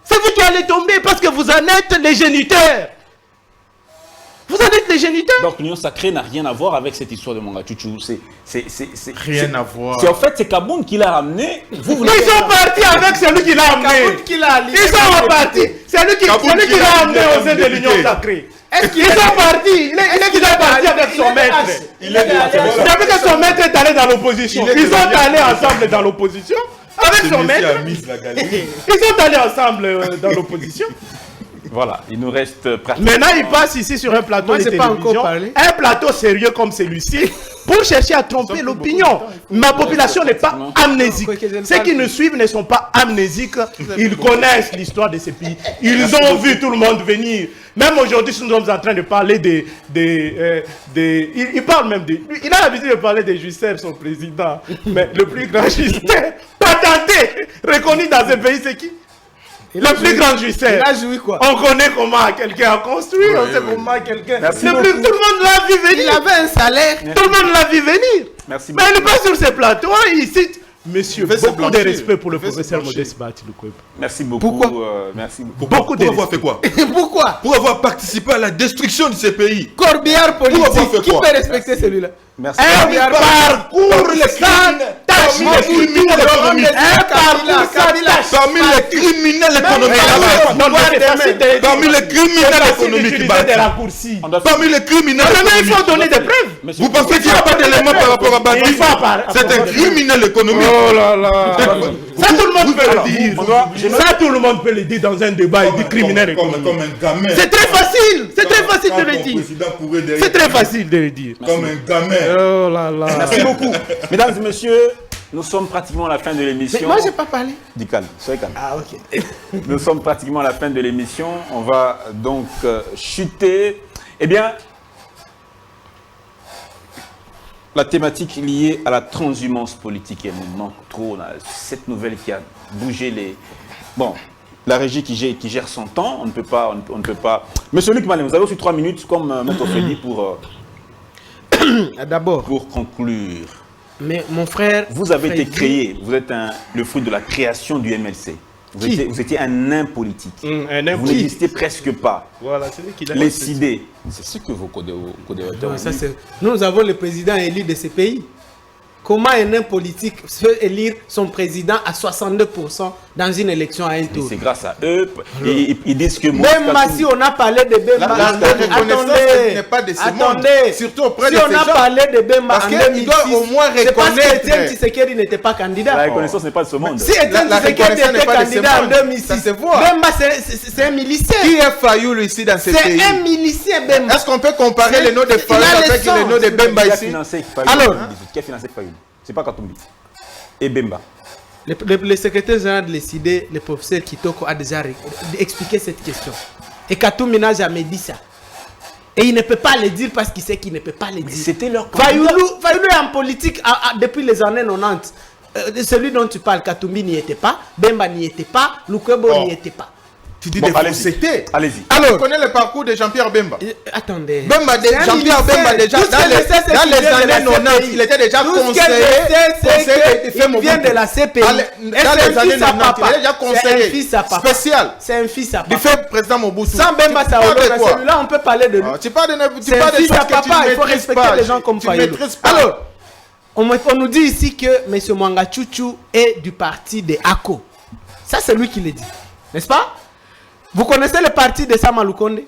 C'est vous qui allez tomber parce que vous en êtes les géniteurs. Vous en êtes les géniteurs. Donc l'Union Sacrée n'a rien à voir avec cette histoire de Mwanga Chouchou. Rien à voir. En fait, c'est Kaboun qui l'a ramené. Ils sont partis avec celui qui l'a amené. Ils sont repartis. C'est lui qui l'a amené au sein de l'Union Sacrée. Ils sont partis. Il est déjà parti avec son maître. Depuis que son maître est allé dans l'opposition, ils sont allés ensemble dans l'opposition. Avec son maître. Ils sont allés ensemble dans l'opposition. Voilà, il nous reste pratiquement... Maintenant, il passe ici sur un plateau de télévision, un plateau sérieux comme celui-ci, pour chercher à tromper l'opinion. Ma population n'est pas amnésique. Ceux qui nous suivent ne sont pas amnésiques. Ils connaissent l'histoire de ces pays. Ils ont vu tout le monde venir. Même aujourd'hui, nous sommes en train de parler il parle même de... Il a l'habitude de parler des Jusser, son président. Mais le plus grand Jusser, patenté, reconnu dans ce pays, c'est qui? Le plus grand Jusser. Il a joui quoi? On connaît comment quelqu'un a construit, on sait comment quelqu'un... Tout le monde l'a vu venir. Il avait un salaire. Tout le monde l'a vu venir. Merci mais il n'est pas sur ces plateaux, il cite... Monsieur, beaucoup de respect pour le professeur Modeste Bahati-Lukwebo. Merci beaucoup. Pourquoi merci beaucoup. Beaucoup de respect. Pour avoir fait quoi? Pourquoi? Pour avoir participé à la destruction de ces pays. Corbillard politique. Qui peut respecter celui-là? Merci. Un parcours sans tâche. Parmi les criminels économiques. Parmi les criminels économiques. Parmi les criminels économiques. Il faut donner des preuves. Vous pensez qu'il n'y a pas d'éléments par rapport à Badi? C'est un criminel économique. Oh là là. Ça tout le monde peut le dire. Ça tout le monde peut le dire dans un débat. Il dit criminel économique. Comme un gamin. C'est très facile. C'est très facile de le dire. C'est très facile de le dire. Comme un gamin. Oh là là. Merci beaucoup. Mesdames et messieurs, nous sommes pratiquement à la fin de l'émission. Mais moi, je n'ai pas parlé. Dis calme, soyez calme. Ah, ok. Nous sommes pratiquement à la fin de l'émission. On va donc chuter. Eh bien, la thématique liée à la transhumance politique, elle nous manque trop. On a cette nouvelle qui a bougé les... Bon, la régie qui gère son temps, on ne peut pas... Monsieur Luc Malem, vous avez aussi 3 minutes comme Maître Freddy pour conclure. Mais mon frère... Vous avez été créé, vous êtes le fruit de la création du MLC. Vous étiez un nain politique. Vous n'existez presque pas. Voilà, c'est lui qui l'a les idées. C'est ce que vos codérateurs ont dit. Nous avons le président élu de ces pays. Comment un nain politique peut élire son président à 62% dans une élection à un tour? C'est grâce à eux. Ils disent que... Même si on a parlé de Bemba... Attendez. Surtout auprès de ces gens. Si on a parlé de Bemba en 2006, au moins c'est parce qu'Étienne Tshisekedi n'était pas candidat. La reconnaissance n'est pas de ce monde. Si Étienne Tshisekedi était candidat en 2006, Bemba c'est un milicien. Qui est Fayoulou ici dans ce pays? C'est un milicien Bemba. Est-ce qu'on peut comparer le nom de Fayoulou avec le nom de Bemba ici? Alors, qui a financé Fayoulou? C'est pas Katumbi. Et Bemba. Le secrétaire général de l'ECD, le professeur Kitoko, a déjà expliqué cette question. Et Katumbi n'a jamais dit ça. Et il ne peut pas le dire parce qu'il sait qu'il ne peut pas le dire. C'était leur Fayoulou est en politique depuis les années 90. Celui dont tu parles, Katumbi n'y était pas, Bemba n'y était pas, Lukwebo n'y était pas. Tu dis des faussetés. Allez-y. Alors, tu connais le parcours de Jean-Pierre Bemba? Attendez. Jean-Pierre Bemba, déjà, dans les années 90, il était déjà conseiller. Il vient de la CPI. Dans les années 90, il est déjà conseiller spécial. C'est un fils à papa. Du fait président Mobutu. Sans Bemba Saolo, celui-là, on peut parler de lui. Tu parles de c'est un fils à papa, il faut respecter les gens comme Fayoulou. Alors, on nous dit ici que M. Mwanga Chouchou est du parti de ACO. Ça, c'est lui qui le dit. N'est-ce pas? Vous connaissez le parti de Sama Lukonde?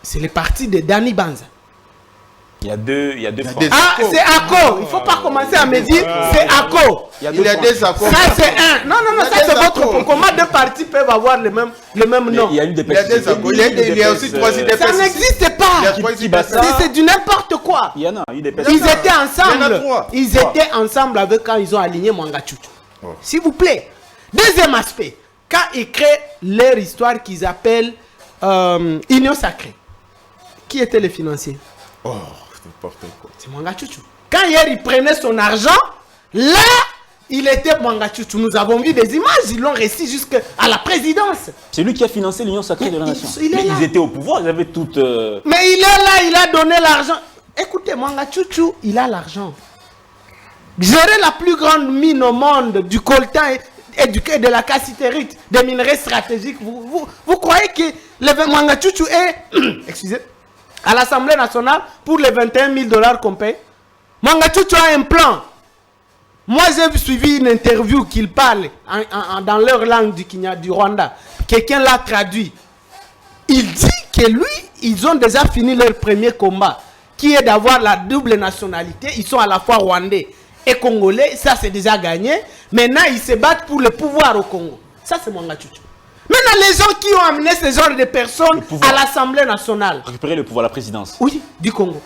C'est le parti de Dani Banza. Il y a deux forces. Ah, c'est ACO. Il ne faut pas commencer à me dire c'est ACO. Il y a des accords. Ça, c'est un. Non, ça, c'est votre. Comment deux partis peuvent avoir le même nom? Il y a une Il y a des accords. Il y a aussi 3 idées. Ça n'existe pas. C'est du n'importe quoi. Il y en a eu des Ils étaient ensemble. Ils étaient ensemble avec quand ils ont aligné Mwanga Chouchou. S'il vous plaît. Deuxième aspect. Quand ils créent leur histoire qu'ils appellent Union Sacrée, qui étaient les financiers? Oh, n'importe quoi. C'est Mwanga Chouchou. Quand hier il prenait son argent, là, il était Mwanga Chouchou. Nous avons vu des images, ils l'ont réussi jusqu'à la présidence. C'est lui qui a financé l'Union Sacrée de la Nation. Ils étaient au pouvoir, ils avaient toutes... Mais il est là, il a donné l'argent. Écoutez, Mwanga Chouchou, il a l'argent. gérer la plus grande mine au monde du coltan et de la cassitérite, des minerais stratégiques. Vous croyez que le Mwangachuchu est excusez, à l'Assemblée nationale pour les 21 000 $ qu'on paye? Mwangachuchu a un plan. Moi, j'ai suivi une interview qu'il parle dans leur langue du Rwanda. Quelqu'un l'a traduit. Il dit que lui, ils ont déjà fini leur premier combat, qui est d'avoir la double nationalité. Ils sont à la fois rwandais et congolais. Ça, c'est déjà gagné. Maintenant, ils se battent pour le pouvoir au Congo. Ça, c'est Mwangachuchu. Maintenant, les gens qui ont amené ce genre de personnes à l'Assemblée nationale. Récupérer le pouvoir, la présidence. Oui, du Congo.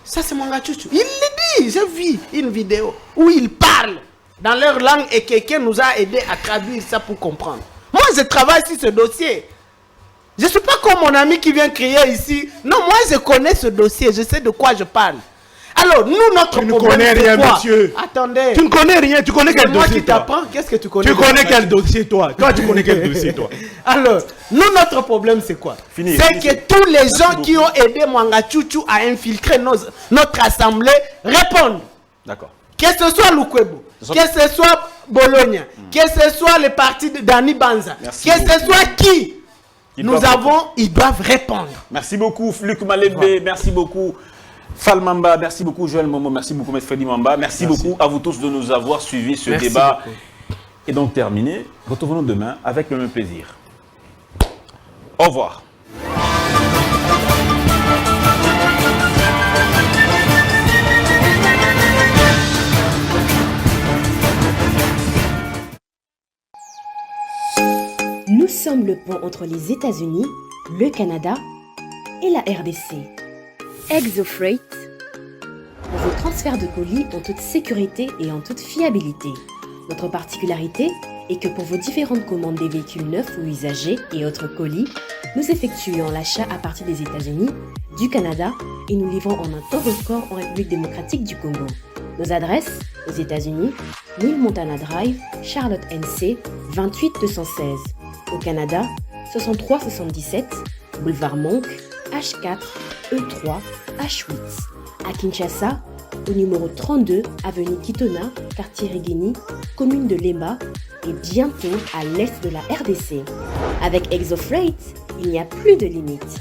Ça, c'est Mwangachuchu. Il le dit. J'ai vu une vidéo où il parle dans leur langue et quelqu'un nous a aidé à traduire ça pour comprendre. Moi, je travaille sur ce dossier. Je ne suis pas comme mon ami qui vient crier ici. Non, moi, je connais ce dossier. Je sais de quoi je parle. Alors, nous, notre Tu ne problème, connais c'est rien, quoi? monsieur. Attendez. Tu ne connais rien, tu connais quel C'est moi dossier, qui toi? t'apprends. Qu'est-ce que tu connais? Tu connais quel dossier, toi? Toi, tu connais quel dossier, toi? Alors, nous, notre problème, c'est quoi? Fini, C'est fini. que tous les gens qui ont aidé Mwangachuchu à infiltrer notre assemblée répondent. D'accord. Que ce soit Lukwebo, Ce soit- que ce soit Bologna, que ce soit le parti de Dani Banza, Merci que ce soit qui, ils doivent répondre. Merci beaucoup, Luc Malembe. Merci beaucoup, Fall Mamba. Merci beaucoup, Joël Momo. Merci beaucoup, M. Freddy Mamba. Merci beaucoup à vous tous de nous avoir suivis ce Merci débat. beaucoup. Et donc terminé. Retrouvons-nous demain avec le même plaisir. Au revoir. Nous sommes le pont entre les États-Unis, le Canada et la RDC. ExoFreight, vos transferts de colis en toute sécurité et en toute fiabilité. Notre particularité est que pour vos différentes commandes des véhicules neufs ou usagés et autres colis, nous effectuons l'achat à partir des États-Unis, du Canada et nous livrons en un temps record en République démocratique du Congo. Nos adresses aux États-Unis, 1000 Montana Drive, Charlotte NC, 28216. Au Canada, 6377, boulevard Monk, H4, E3, H8. À Kinshasa, au numéro 32, avenue Kitona, quartier Rigini, commune de Lemba et bientôt à l'est de la RDC. Avec ExoFreight, il n'y a plus de limites.